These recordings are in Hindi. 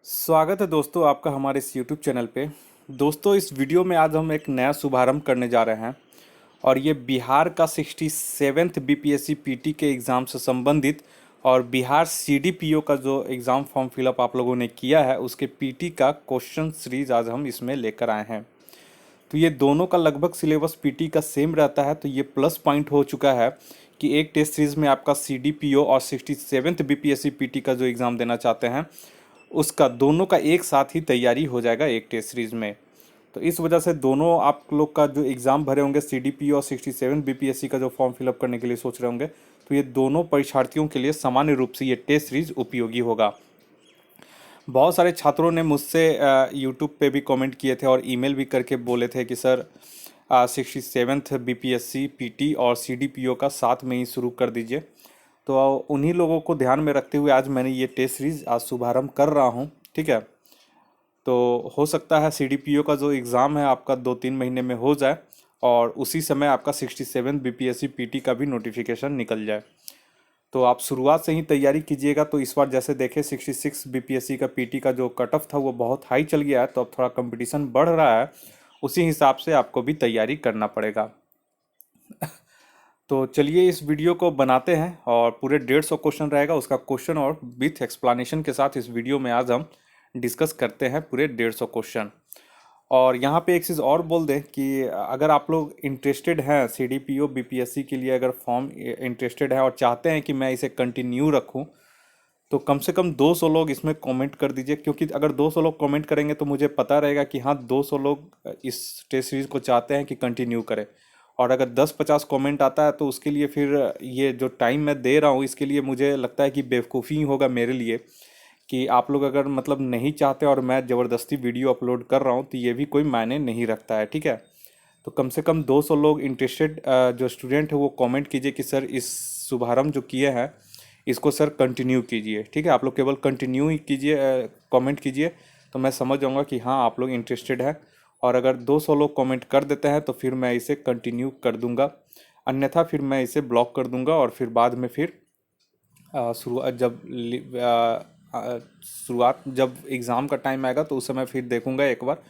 स्वागत है दोस्तों आपका हमारे इस YouTube चैनल पे। दोस्तों इस वीडियो में आज हम एक नया शुभारंभ करने जा रहे हैं और ये बिहार का 67th बीपीएससी पीटी के एग्ज़ाम से संबंधित और बिहार सीडीपीओ का जो एग्ज़ाम फॉर्म फिलअप आप लोगों ने किया है उसके पीटी का क्वेश्चन सीरीज आज हम इसमें लेकर आए हैं। तो ये दोनों का लगभग सिलेबस पीटी का सेम रहता है, तो ये प्लस पॉइंट हो चुका है कि एक टेस्ट सीरीज में आपका सीडीपीओ और 67th बीपीएससी पीटी का जो एग्ज़ाम देना चाहते हैं उसका दोनों का एक साथ ही तैयारी हो जाएगा एक टेस्ट सीरीज में। तो इस वजह से दोनों आप लोग का जो एग्ज़ाम भरे होंगे सीडीपीओ और 67 बीपीएससी का जो फॉर्म फिलअप करने के लिए सोच रहे होंगे, तो ये दोनों परीक्षार्थियों के लिए सामान्य रूप से ये टेस्ट सीरीज उपयोगी होगा। बहुत सारे छात्रों ने मुझसे यूट्यूब पे भी कमेंट किए थे और ईमेल भी करके बोले थे कि सर 67th बीपीएससी पीटी और सीडीपीओ का साथ में ही शुरू कर दीजिए। तो उन्हीं लोगों को ध्यान में रखते हुए आज मैंने ये टेस्ट सीरीज आज शुभारंभ कर रहा हूँ। ठीक है, तो हो सकता है सीडीपीओ का जो एग्ज़ाम है आपका 2-3 महीने में हो जाए और उसी समय आपका 67 बीपीएससी पीटी का भी नोटिफिकेशन निकल जाए। तो आप शुरुआत से ही तैयारी कीजिएगा। तो इस बार जैसे देखें 66 बीपीएससी का पीटी का जो कट ऑफ था वो बहुत हाई चल गया है, तो अब थोड़ा कंपटीशन बढ़ रहा है, उसी हिसाब से आपको भी तैयारी करना पड़ेगा। तो चलिए इस वीडियो को बनाते हैं और पूरे 150 क्वेश्चन रहेगा, उसका क्वेश्चन और विथ एक्सप्लेनेशन के साथ इस वीडियो में आज हम डिस्कस करते हैं पूरे 150 क्वेश्चन। और यहाँ पे एक चीज़ और बोल दें कि अगर आप लोग इंटरेस्टेड हैं सीडीपीओ बीपीएससी के लिए, अगर फॉर्म इंटरेस्टेड है और चाहते हैं कि मैं इसे कंटिन्यू रखूं, तो कम से कम 200 लोग इसमें कमेंट कर दीजिए। क्योंकि अगर 200 लोग कमेंट करेंगे तो मुझे पता रहेगा कि हाँ 200 लोग इस टेस्ट सीरीज़ को चाहते हैं कि कंटिन्यू करें। और अगर 10-50 कमेंट आता है तो उसके लिए फिर ये जो टाइम मैं दे रहा हूँ इसके लिए मुझे लगता है कि बेवकूफ़ी होगा मेरे लिए कि आप लोग अगर मतलब नहीं चाहते और मैं ज़बरदस्ती वीडियो अपलोड कर रहा हूँ, तो ये भी कोई मायने नहीं रखता है। ठीक है, तो कम से कम 200 लोग इंटरेस्टेड जो स्टूडेंट है वो कमेंट कीजिए कि सर इस शुभारंभ जो किए हैं इसको सर कंटिन्यू कीजिए। ठीक है, आप लोग केवल कंटिन्यू ही कीजिए, कमेंट कीजिए, तो मैं समझ जाऊंगा कि हाँ आप लोग इंटरेस्टेड हैं। और अगर 200 लोग कमेंट कर देते हैं तो फिर मैं इसे कंटिन्यू कर दूंगा, अन्यथा फिर मैं इसे ब्लॉक कर दूंगा और फिर बाद में फिर शुरुआत जब एग्ज़ाम का टाइम आएगा तो उस समय फिर देखूंगा एक बार।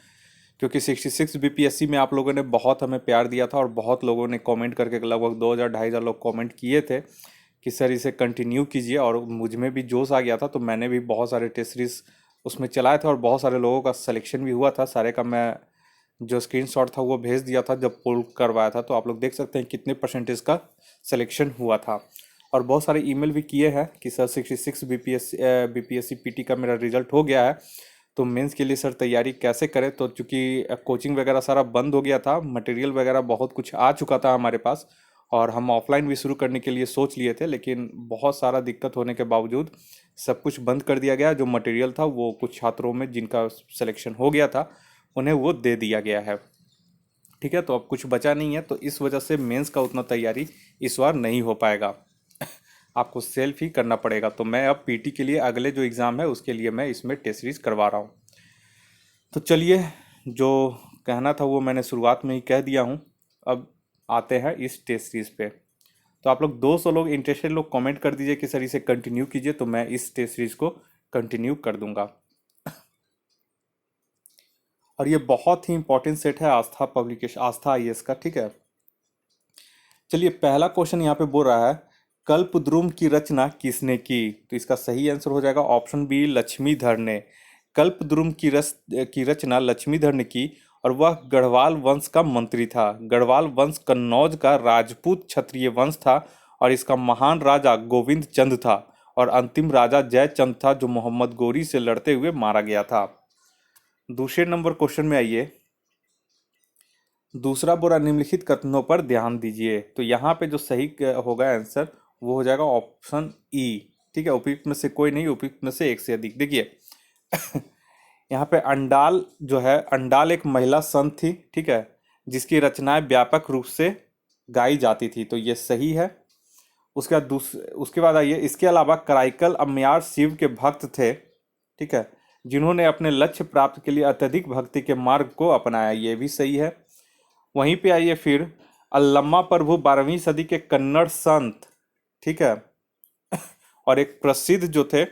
क्योंकि 66 बीपीएससी में आप लोगों ने बहुत हमें प्यार दिया था और बहुत लोगों ने कमेंट करके लगभग 2000-2500 लोग कमेंट किए थे कि सर इसे कंटिन्यू कीजिए, और मुझ में भी जोश आ गया था। तो मैंने भी बहुत सारे टेस्ट सीरीज उसमें चलाए थे और बहुत सारे लोगों का सिलेक्शन भी हुआ था। सारे का मैं जो स्क्रीनशॉट था वो भेज दिया था जब पोल करवाया था, तो आप लोग देख सकते हैं कितने परसेंटेज का सिलेक्शन हुआ था। और बहुत सारे ईमेल भी किए हैं कि सर 66 बीपीएससी पीटी का मेरा रिजल्ट हो गया है, तो मेंस के लिए सर तैयारी कैसे करें। तो चूंकि कोचिंग वगैरह सारा बंद हो गया था, मटेरियल वगैरह बहुत कुछ आ चुका था हमारे पास और हम ऑफलाइन भी शुरू करने के लिए सोच लिए थे, लेकिन बहुत सारा दिक्कत होने के बावजूद सब कुछ बंद कर दिया गया। जो मटेरियल था वो कुछ छात्रों में जिनका सिलेक्शन हो गया था उन्हें वो दे दिया गया है। ठीक है, तो अब कुछ बचा नहीं है, तो इस वजह से मेंस का उतना तैयारी इस बार नहीं हो पाएगा, आपको सेल्फ ही करना पड़ेगा। तो मैं अब पीटी के लिए अगले जो एग्ज़ाम है उसके लिए मैं इसमें टेस्ट सीरीज करवा रहा हूँ। तो चलिए, जो कहना था वो मैंने शुरुआत में ही कह दिया हूँ। अब आते हैं इस टेस्ट सीरीज पे। तो आप लोग 200 लोग इंटरेस्टेड लोग कमेंट कर दीजिए कि सर इसे कंटिन्यू कीजिए, तो मैं इस टेस्ट सीरीज को कंटिन्यू कर दूंगा। और ये बहुत ही इंपॉर्टेंट सेट है आस्था पब्लिकेशन, आस्था आईएएस का। ठीक है, चलिए पहला क्वेश्चन यहाँ पे बोल रहा है कल्पद्रुम की रचना किसने की। तो इसका सही आंसर हो जाएगा ऑप्शन बी, लक्ष्मीधर ने। कल्पद्रुम की रचना लक्ष्मीधर ने की और वह गढ़वाल वंश का मंत्री था। गढ़वाल वंश कन्नौज का राजपूत क्षत्रिय वंश था और इसका महान राजा गोविंद चंद था और अंतिम राजा जयचंद था जो मोहम्मद गोरी से लड़ते हुए मारा गया था। दूसरे नंबर क्वेश्चन में आइए। दूसरा बुरा निम्नलिखित कथनों पर ध्यान दीजिए। तो यहाँ पे जो सही होगा आंसर वो हो जाएगा ऑप्शन ई। ठीक है, उपयुक्त में से कोई नहीं, उपयुक्त में से एक से अधिक। देखिए यहाँ पे अंडाल जो है, अंडाल एक महिला संत थी। ठीक है, जिसकी रचनाएं व्यापक रूप से गाई जाती थी, तो ये सही है। उसके बाद आइए, इसके अलावा कराइकल अम्मयार शिव के भक्त थे। ठीक है, जिन्होंने अपने लक्ष्य प्राप्त के लिए अत्यधिक भक्ति के मार्ग को अपनाया, ये भी सही है। वहीं पे आइए फिर, अल्लम्मा प्रभु 12वीं सदी के कन्नड़ संत। ठीक है, और एक प्रसिद्ध जो थे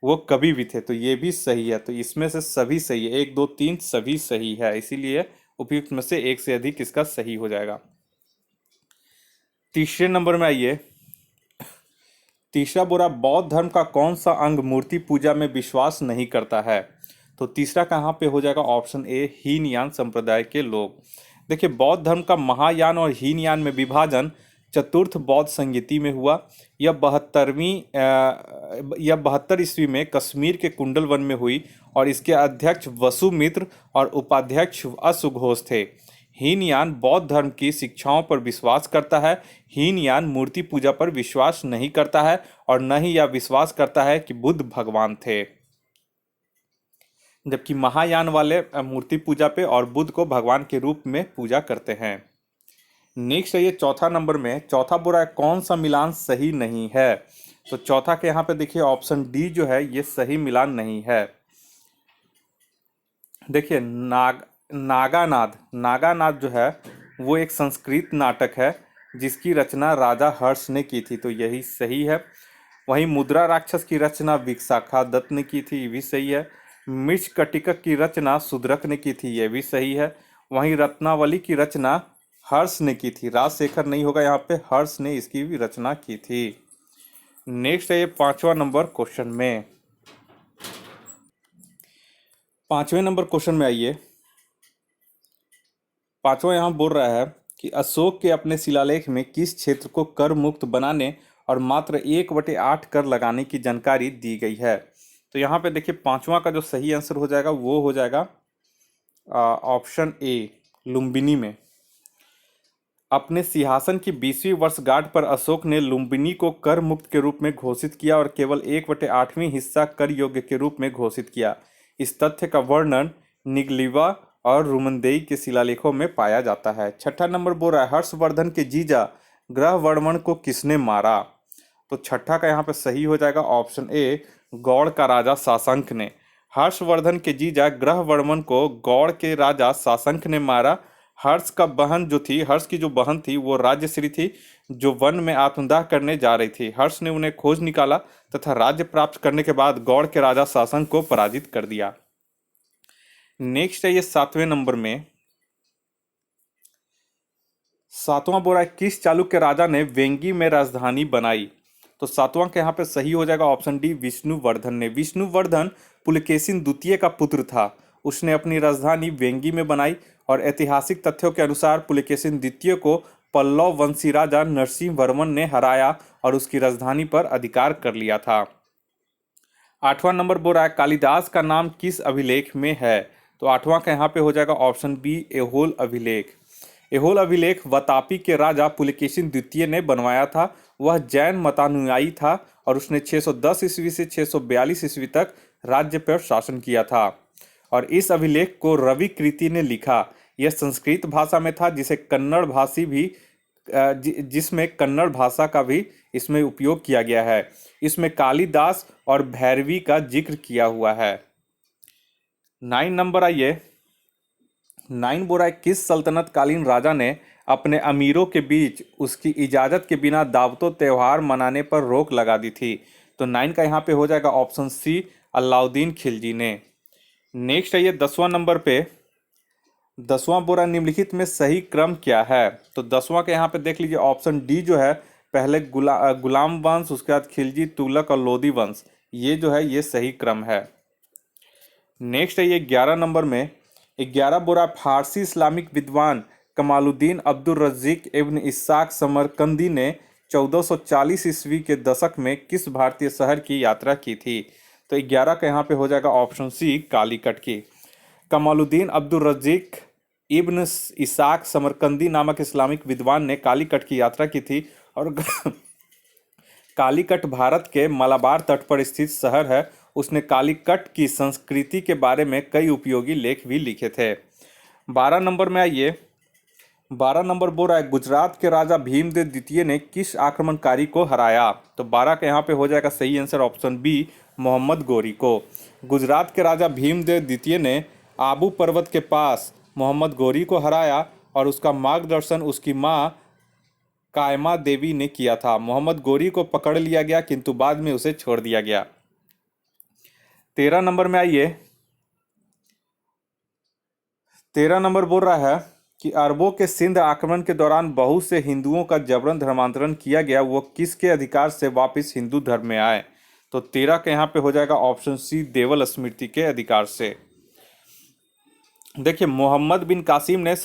वो कभी भी थे। तो ये भी सही है। तो इसमें से सभी सही है, 1 2 3 सभी सही है, इसीलिए उपयुक्त में से एक से अधिक इसका सही हो जाएगा। तीसरे नंबर में आइए। तीसरा बोला, बौद्ध धर्म का कौन सा अंग मूर्ति पूजा में विश्वास नहीं करता है? तो तीसरा कहाँ पे हो जाएगा? ऑप्शन ए, हीनयान संप्रदाय के लोग। देखिए, बौद्ध धर्म का महायान और हीनयान में विभाजन चतुर्थ बौद्ध संगीति में हुआ। यह 72 ईस्वी में कश्मीर के कुंडल वन में हुई और इसके अध्यक्ष वसुमित्र और उपाध्यक्ष अशुघोष थे। हीनयान बौद्ध धर्म की शिक्षाओं पर विश्वास करता है। हीनयान मूर्ति पूजा पर विश्वास नहीं करता है और न ही यह विश्वास करता है कि बुद्ध भगवान थे। जबकि महायान वाले मूर्ति पूजा पे और बुद्ध को भगवान के रूप में पूजा करते हैं। नेक्स्ट है ये चौथा नंबर में। चौथा बोला है, कौन सा मिलान सही नहीं है? तो चौथा के यहाँ पे देखिए ऑप्शन डी जो है ये सही मिलान नहीं है। देखिए, नागानाद जो है वो एक संस्कृत नाटक है जिसकी रचना राजा हर्ष ने की थी, तो यही सही है। वहीं मुद्रा राक्षस की रचना विशाखा दत्त ने की थी, ये भी सही है। मिर्च कटिकक की रचना सुदरक ने की थी, ये भी सही है। वहीं रत्नावली की रचना हर्ष ने की थी, राजशेखर नहीं होगा यहाँ पे, हर्ष ने इसकी भी रचना की थी। नेक्स्ट है ये पांचवा नंबर क्वेश्चन में। पांचवें नंबर क्वेश्चन में आइए। पांचवा यहाँ बोल रहा है कि अशोक के अपने शिलालेख में किस क्षेत्र को कर मुक्त बनाने और मात्र 1/8 कर लगाने की जानकारी दी गई है? तो यहाँ पे देखिए पांचवा का जो सही आंसर हो जाएगा वो हो जाएगा ऑप्शन ए, लुम्बिनी में। अपने सिंहासन की 20वीं वर्षगांठ पर अशोक ने लुम्बिनी को कर मुक्त के रूप में घोषित किया और केवल 1/8वीं हिस्सा कर योग्य के रूप में घोषित किया। इस तथ्य का वर्णन निगलिवा और रुमनदेई के शिलालेखों में पाया जाता है। छठा नंबर बोल रहा है, हर्षवर्धन के जीजा ग्रहवर्मन को किसने मारा? तो छठा का यहाँ पे सही हो जाएगा ऑप्शन ए, गौड़ का राजा साशंक ने। हर्षवर्धन के जीजा ग्रहवर्मन को गौड़ के राजा साशंक ने मारा। हर्ष की जो बहन थी वो राज्यश्री थी, जो वन में आत्मदाह करने जा रही थी। हर्ष ने उन्हें खोज निकाला तथा राज्य प्राप्त करने के बाद गौड़ के राजा साशंक को पराजित कर दिया। नेक्स्ट है ये सातवें नंबर में। सातवां बोला है, किस चालुक्य राजा ने वेंगी में राजधानी बनाई? तो सातवां के यहाँ पे सही हो जाएगा ऑप्शन डी, विष्णुवर्धन ने। विष्णुवर्धन पुलकेशिन द्वितीय का पुत्र था। उसने अपनी राजधानी वेंगी में बनाई और ऐतिहासिक तथ्यों के अनुसार पुलकेशिन द्वितीय को पल्लव वंशी राजा नरसिंह वर्मन ने हराया और उसकी राजधानी पर अधिकार कर लिया था। आठवां नंबर बोल रहा है, कालिदास का नाम किस अभिलेख में है? तो आठवां का यहाँ पे हो जाएगा ऑप्शन बी, एहोल अभिलेख। एहोल अभिलेख वातापी के राजा पुलकेशिन द्वितीय ने बनवाया था। वह जैन मतानुयायी था और उसने 610 ईस्वी से 642 ईस्वी तक राज्य पर शासन किया था। और इस अभिलेख को रवि कृति ने लिखा। यह संस्कृत भाषा में था, जिसमें कन्नड़ भाषा का भी इसमें उपयोग किया गया है। इसमें कालिदास और भैरवी का जिक्र किया हुआ है। 9 नंबर आइए। 9 बोला है, किस सल्तनत कालीन राजा ने अपने अमीरों के बीच उसकी इजाज़त के बिना दावतों त्यौहार मनाने पर रोक लगा दी थी? तो 9 का यहाँ पे हो जाएगा ऑप्शन सी, अलाउद्दीन खिलजी ने। नेक्स्ट है ये 10वां नंबर पे। 10वां बोरा, निम्नलिखित में सही क्रम क्या है? तो 10वां के यहाँ पे देख लीजिए ऑप्शन डी जो है, पहले गुलाम वंश, उसके बाद खिलजी, तुगलक और लोदी वंश, ये जो है ये सही क्रम है। नेक्स्ट है ये 11 नंबर में। 11 बोरा, फारसी इस्लामिक विद्वान कमालुद्दीन अब्दुल रज़ीक इब्न इस्हाक समरकंदी ने 1440 ईस्वी के दशक में किस भारतीय शहर की यात्रा की थी? तो 11 का यहाँ पे हो जाएगा ऑप्शन सी, कालीकट की। कमालुद्दीन अब्दुल रज़ीक इब्न इसाक समरकंदी नामक इस्लामिक विद्वान ने कालीकट की यात्रा की थी और कालीकट भारत के मलाबार तट पर स्थित शहर है। उसने कालीकट की संस्कृति के बारे में कई उपयोगी लेख भी लिखे थे। 12 नंबर में आइए। 12 नंबर बोल रहा है, गुजरात के राजा भीमदेव द्वितीय ने किस आक्रमणकारी को हराया? तो 12 के यहाँ पे हो जाएगा सही answer option B, Mohammad Ghori को। गुजरात के राजा भीमदेव द्वितीय ने आबू पर्वत के पास मोहम्मद गोरी को हराया और उसका मार्गदर्शन उसकी माँ कायमा देवी ने किया था। मोहम्मद गोरी को पकड़ लिया गया किंतु बाद में उसे छोड़ दिया गया। 13 नंबर में आइए। 13 नंबर बोल रहा है कि अरबों के सिंध आक्रमण के दौरान बहुत से हिंदुओं का जबरन धर्मांतरण किया गया, वो किसके अधिकार से वापस हिंदू धर्म में आए? तो 13 के यहाँ पे हो जाएगा ऑप्शन सी, देवल स्मृति के अधिकार से। देखिए, मोहम्मद बिन कासिम ने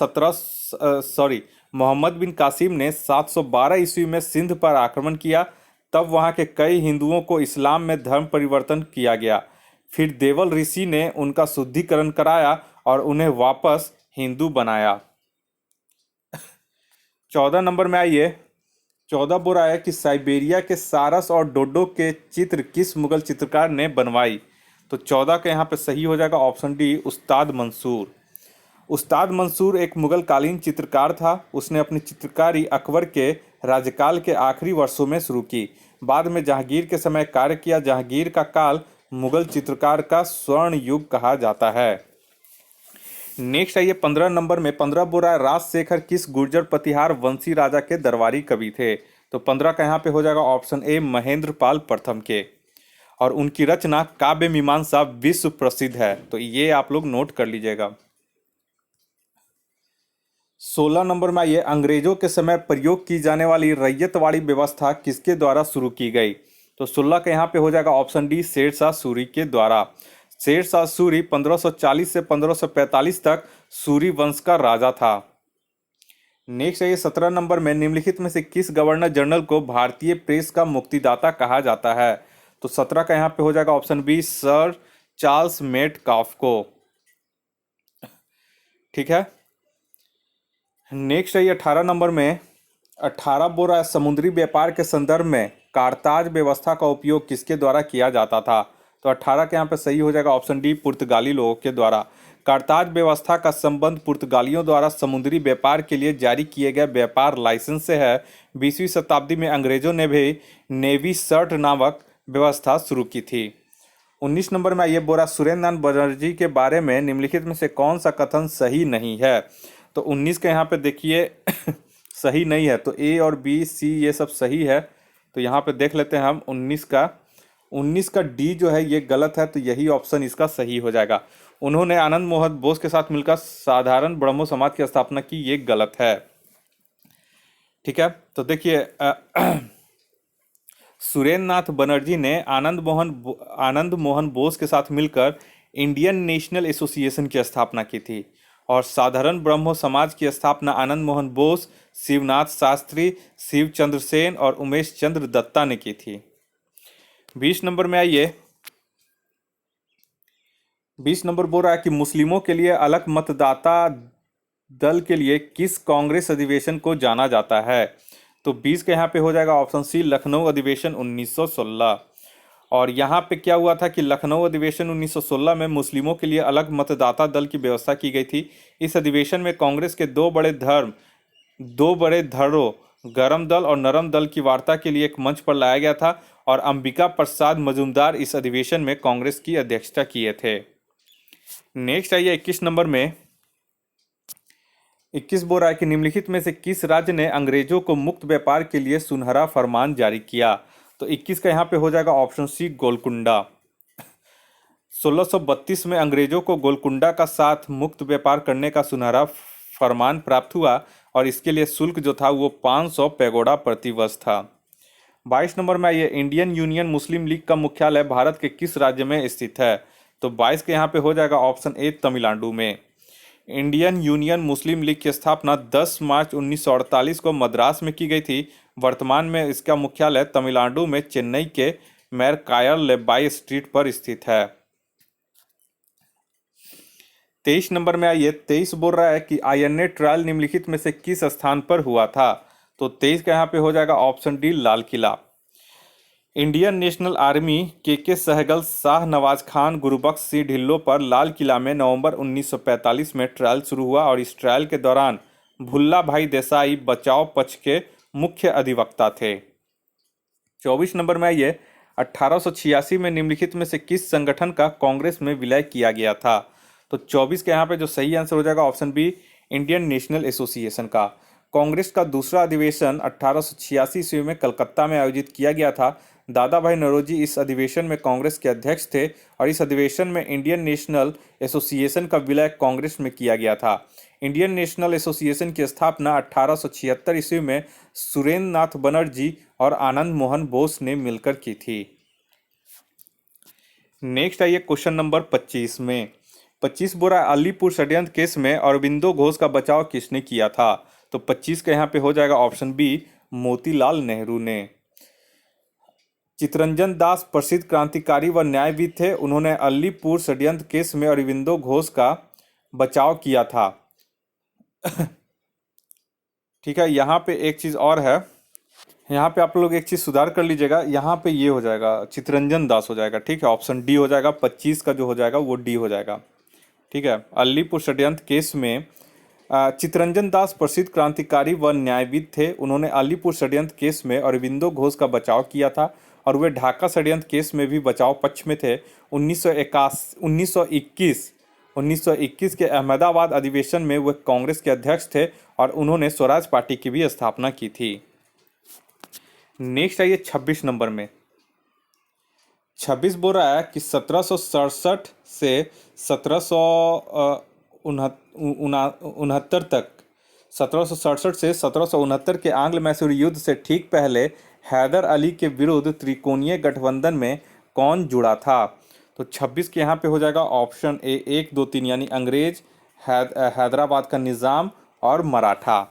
712 ईस्वी में सिंध पर आक्रमण किया। तब वहाँ के कई हिंदुओं को इस्लाम में धर्म परिवर्तन किया गया। फिर देवल ऋषि ने उनका शुद्धिकरण कराया और उन्हें वापस हिंदू बनाया। 14 नंबर में आइए। 14 बोल रहा है कि साइबेरिया के सारस और डोडो के चित्र किस मुगल चित्रकार ने बनवाई? तो 14 का यहाँ पे सही हो जाएगा ऑप्शन डी, उस्ताद मंसूर। उस्ताद मंसूर एक मुगल कालीन चित्रकार था। उसने अपनी चित्रकारी अकबर के राज्यकाल के आखिरी वर्षों में शुरू की। बाद में जहांगीर के समय कार्य किया। जहांगीर का काल मुगल चित्रकार का स्वर्ण युग कहा जाता है। नेक्स्ट आइए 15 नंबर में। 15 बोल रहा है, राजशेखर किस गुर्जर प्रतिहार वंशी राजा के दरबारी कवि थे? तो 15 का यहाँ पे हो जाएगा ऑप्शन ए, महेंद्र पाल प्रथम के। और उनकी रचना काव्य मीमांसा विश्व प्रसिद्ध है, तो ये आप लोग नोट कर लीजिएगा। 16 नंबर में आइए। अंग्रेजों के समय प्रयोग की जाने वाली रैयतवाड़ी व्यवस्था किसके द्वारा शुरू की गई? तो 16 का यहाँ पे हो जाएगा ऑप्शन डी, शेरशाह सूरी के द्वारा। शेरशाह सूरी 1540 से 1545 तक सूरी वंश का राजा था। नेक्स्ट है ये 17 नंबर में, निम्नलिखित में से किस गवर्नर जनरल को भारतीय प्रेस का मुक्तिदाता कहा जाता है? तो 17 का यहाँ पे हो जाएगा option B, sir Charles Metcalfe को। ठीक है। नेक्स्ट है ये 18 नंबर में। 18 बोल रहा है, समुद्री व्यापार के संदर्भ में कारताज व्यवस्था का उपयोग किसके द्वारा किया जाता था? तो 18 के यहाँ पे सही हो जाएगा ऑप्शन डी, पुर्तगाली लोगों के द्वारा। कारताज व्यवस्था का संबंध पुर्तगालियों द्वारा समुद्री व्यापार के लिए जारी किए गए व्यापार लाइसेंस से है। 20वीं शताब्दी में अंग्रेजों ने भी नेवी सर्ट नामक व्यवस्था शुरू की थी। 19 नंबर में आइए। बोरा सुरेंद्र नाथ बनर्जी के बारे में निम्नलिखित में से कौन सा कथन सही नहीं है? तो 19 के यहाँ पे देखिए सही नहीं है, तो ए और बी सी ये सब सही है। तो यहाँ पे देख लेते हैं हम 19 का डी जो है ये गलत है, तो यही ऑप्शन इसका सही हो जाएगा। उन्होंने आनंद मोहन बोस के साथ मिलकर साधारण ब्रह्मो समाज की स्थापना की, ये गलत है। ठीक है, तो देखिए सुरेंद्र नाथ बनर्जी ने आनंद मोहन बोस के साथ मिलकर इंडियन नेशनल एसोसिएशन की स्थापना की थी। और साधारण ब्रह्मो समाज की स्थापना आनंद मोहन बोस, शिवनाथ शास्त्री, शिव चंद्र सेन और उमेश चंद्र दत्ता ने की थी। 20 नंबर में आइए। 20 नंबर बोल रहा है कि मुस्लिमों के लिए अलग मतदाता दल के लिए किस कांग्रेस अधिवेशन को जाना जाता है? तो 20 के यहाँ पे हो जाएगा ऑप्शन सी, लखनऊ अधिवेशन 1916। और यहाँ पे क्या हुआ था कि लखनऊ अधिवेशन 1916 में मुस्लिमों के लिए अलग मतदाता दल की व्यवस्था की गई थी। इस अधिवेशन में कांग्रेस के दो बड़े धड़ों, गरम दल और नरम दल की वार्ता के लिए एक मंच पर लाया गया था। और अंबिका प्रसाद मजूमदार इस अधिवेशन में कांग्रेस की अध्यक्षता किए थे। नेक्स्ट आइए 21 नंबर में। 21 बोल रहा है कि निम्नलिखित में से किस राज्य ने अंग्रेजों को मुक्त व्यापार के लिए सुनहरा फरमान जारी किया? तो 21 का यहाँ पे हो जाएगा ऑप्शन सी, गोलकुंडा। 1632 में अंग्रेजों को गोलकुंडा का साथ मुक्त व्यापार करने का सुनहरा फरमान प्राप्त हुआ और इसके लिए शुल्क जो था वो 500 पैगोडा प्रति वर्ष था। 22 नंबर में आइए। इंडियन यूनियन मुस्लिम लीग का मुख्यालय भारत के किस राज्य में स्थित है? तो 22 के यहाँ पे हो जाएगा ऑप्शन ए, तमिलनाडु में। इंडियन यूनियन मुस्लिम लीग की स्थापना 10 मार्च 1948 को मद्रास में की गई थी। वर्तमान में इसका मुख्यालय तमिलनाडु में चेन्नई के मैरकायर लेबाई स्ट्रीट पर स्थित है। 23 नंबर में आइए। 23 बोल रहा है कि आईएनए ट्रायल निम्नलिखित में से किस स्थान पर हुआ था? तो 23 का यहाँ पे हो जाएगा option D, Lal Qila. Indian national army के सहगल, शाह नवाज खान, गुरुबख्श सिंह ढिल्लों पर लाल किला में नवंबर 1945 में ट्रायल शुरू हुआ और इस ट्रायल के दौरान भुल्ला भाई देसाई बचाव पक्ष के मुख्य अधिवक्ता थे। 24 नंबर में आइए। 1886 में निम्नलिखित में से किस संगठन का कांग्रेस में विलय किया गया था? तो 24 के यहाँ पे जो सही आंसर हो जाएगा option B, Indian National Association का। कांग्रेस का दूसरा अधिवेशन 1886 ईस्वी में कलकत्ता में आयोजित किया गया था। दादा भाई नौरोजी इस अधिवेशन में कांग्रेस के अध्यक्ष थे और इस अधिवेशन में इंडियन नेशनल एसोसिएशन का विलय कांग्रेस में किया गया था। इंडियन नेशनल एसोसिएशन की स्थापना 1876 ईस्वी में सुरेंद्र नाथ बनर्जी और आनंद मोहन बोस ने मिलकर की थी। नेक्स्ट आइए क्वेश्चन नंबर 25 में। 25 बोरा अलीपुर षड्यंत्र केस में अरबिंदो घोष का बचाव किसने किया था? तो 25 का यहाँ पे हो जाएगा ऑप्शन बी, मोतीलाल नेहरू ने। चितरंजन दास प्रसिद्ध क्रांतिकारी व न्यायविद थे। उन्होंने अलीपुर षड्यंत्र केस में अरबिंदो घोष का बचाव किया था। ठीक है, यहाँ पे एक चीज और है, यहाँ पे आप लोग एक चीज सुधार कर लीजिएगा, यहाँ पे ये हो जाएगा चितरंजन दास हो जाएगा। ठीक है, ऑप्शन डी हो जाएगा, 25 का जो हो जाएगा वो डी हो जाएगा। ठीक है, अलीपुर षड्यंत्र केस में चितरंजन दास प्रसिद्ध क्रांतिकारी व न्यायविद थे। उन्होंने अलीपुर षड्यंत्र केस में अरबिंदो घोष का बचाव किया था और वे ढाका षड्यंत्र केस में भी बचाव पक्ष में थे। 1921 के अहमदाबाद अधिवेशन में वे कांग्रेस के अध्यक्ष थे और उन्होंने स्वराज पार्टी की भी स्थापना की थी। नेक्स्ट आइए 26 नंबर में। 26 बोल रहा है कि 1767 से 1769 तक 1767 से 1769 के आंग्ल मैसूर युद्ध से ठीक पहले हैदर अली के विरुद्ध त्रिकोणीय गठबंधन में कौन जुड़ा था? तो 26 के यहाँ पे हो जाएगा ऑप्शन ए 1, 2, 3, यानी अंग्रेज, हैदराबाद का निज़ाम और मराठा।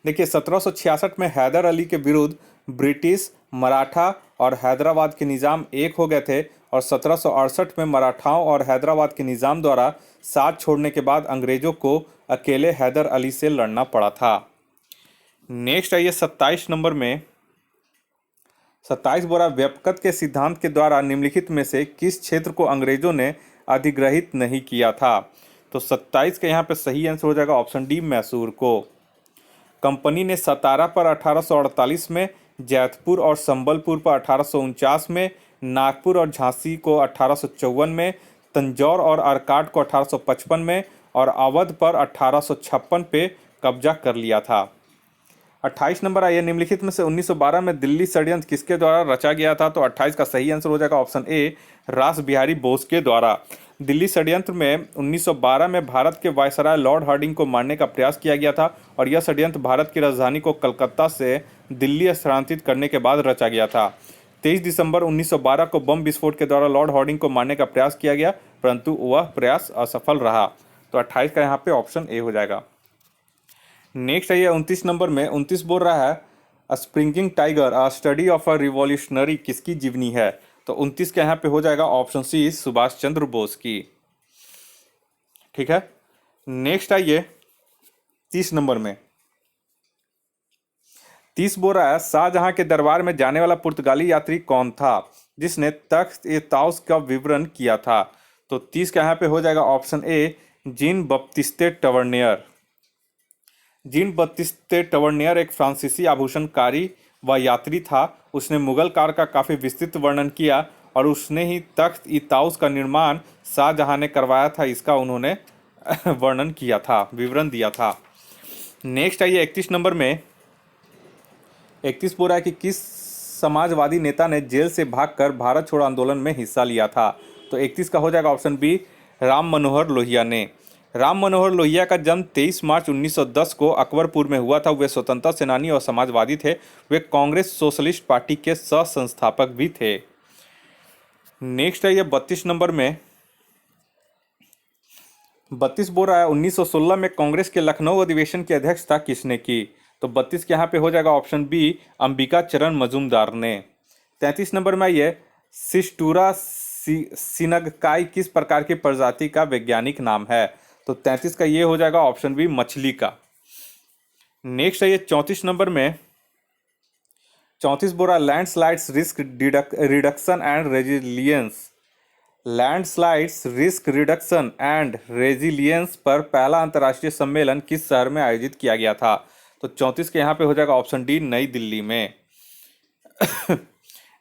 देखिए 1766 में हैदर अली के विरुद्ध ब्रिटिश, मराठा और हैदराबाद के निज़ाम एक हो गए थे और 1768 में मराठाओं और हैदराबाद के निज़ाम द्वारा साथ छोड़ने के बाद अंग्रेजों को अकेले हैदर अली से लड़ना पड़ा था। नेक्स्ट आइए 27 नंबर में। 27 बोरा व्यापकत के सिद्धांत के द्वारा निम्नलिखित में से किस क्षेत्र को अंग्रेजों ने अधिग्रहित नहीं किया था? तो 27 का यहाँ पे सही आंसर हो जाएगा ऑप्शन डी, मैसूर को। कंपनी ने सतारा पर 1848 में, जैतपुर और संबलपुर पर 1849 में, नागपुर और झांसी को 1854 में, तंजौर और अर्काट को 1855 में और अवध पर 1856 पे कब्जा कर लिया था। 28 नंबर आइए, निम्नलिखित में से 1912 में दिल्ली षड्यंत्र किसके द्वारा रचा गया था? तो 28 का सही आंसर हो जाएगा ऑप्शन ए, रास बिहारी बोस के द्वारा। दिल्ली षड्यंत्र में 1912 में भारत के वायसराय लॉर्ड हार्डिंग को मारने का प्रयास किया गया था और यह षड्यंत्र भारत की राजधानी को कलकत्ता से दिल्ली स्थानांतरित करने के बाद रचा गया था। 23 दिसंबर 1912 को बम विस्फोट के द्वारा लॉर्ड हार्डिंग को मारने का प्रयास किया गया, परंतु वह प्रयास असफल रहा। तो 28 का यहाँ पे ऑप्शन ए हो जाएगा। नेक्स्ट आइए 29 नंबर में। 29 बोल रहा है a springing tiger a study of a revolutionary किसकी जीवनी है? तो 29 के यहाँ पे हो जाएगा ऑप्शन सी, सुभाष चंद्र बोस की। ठीक है, नेक्स्ट आइए 30 नंबर में। 30 बोल रहा है शाहजहां के दरबार में जाने वाला पुर्तगाली यात्री कौन था जिसने तख्त-ए-ताउस का विवरण किया था? तो 30 का यहाँ पे हो जाएगा ऑप्शन ए, जीन बप्तिस्ते टवर्नियर। जीन बप्तिस्ते टवर्नियर एक फ्रांसीसी आभूषणकारी व यात्री था। उसने मुगल काल का काफ़ी विस्तृत वर्णन किया और उसने ही तख्त-ई-ताउस का निर्माण शाहजहां ने करवाया था, इसका उन्होंने वर्णन किया था, विवरण दिया था। नेक्स्ट आइए 31 नंबर में। 31 बोल रहा है कि किस समाजवादी नेता ने जेल से भागकर भारत छोड़ो आंदोलन में हिस्सा लिया था? तो 31 का हो जाएगा ऑप्शन बी, राम मनोहर लोहिया ने। राम मनोहर लोहिया का जन्म 23 मार्च 1910 को अकबरपुर में हुआ था। वे स्वतंत्रता सेनानी और समाजवादी थे। वे कांग्रेस सोशलिस्ट पार्टी के सह संस्थापक भी थे। नेक्स्ट है ये 32 नंबर में। 32 बोल रहा है 1916 में कांग्रेस के लखनऊ अधिवेशन की अध्यक्षता किसने की? तो 32 के यहाँ पे हो जाएगा ऑप्शन बी, अंबिका चरण मजूमदार ने। 33 नंबर में ये सिस्टूरा सिनगकाई किस प्रकार की प्रजाति का वैज्ञानिक नाम है? तो 33 का ये हो जाएगा ऑप्शन बी, मछली का। नेक्स्ट है ये 34 नंबर में। 34 बोल रहा landslides risk reduction and resilience. Landslides risk reduction and resilience पर पहला अंतर्राष्ट्रीय सम्मेलन किस शहर में आयोजित किया गया था? तो 34 के यहाँ पे हो जाएगा ऑप्शन डी, नई दिल्ली में।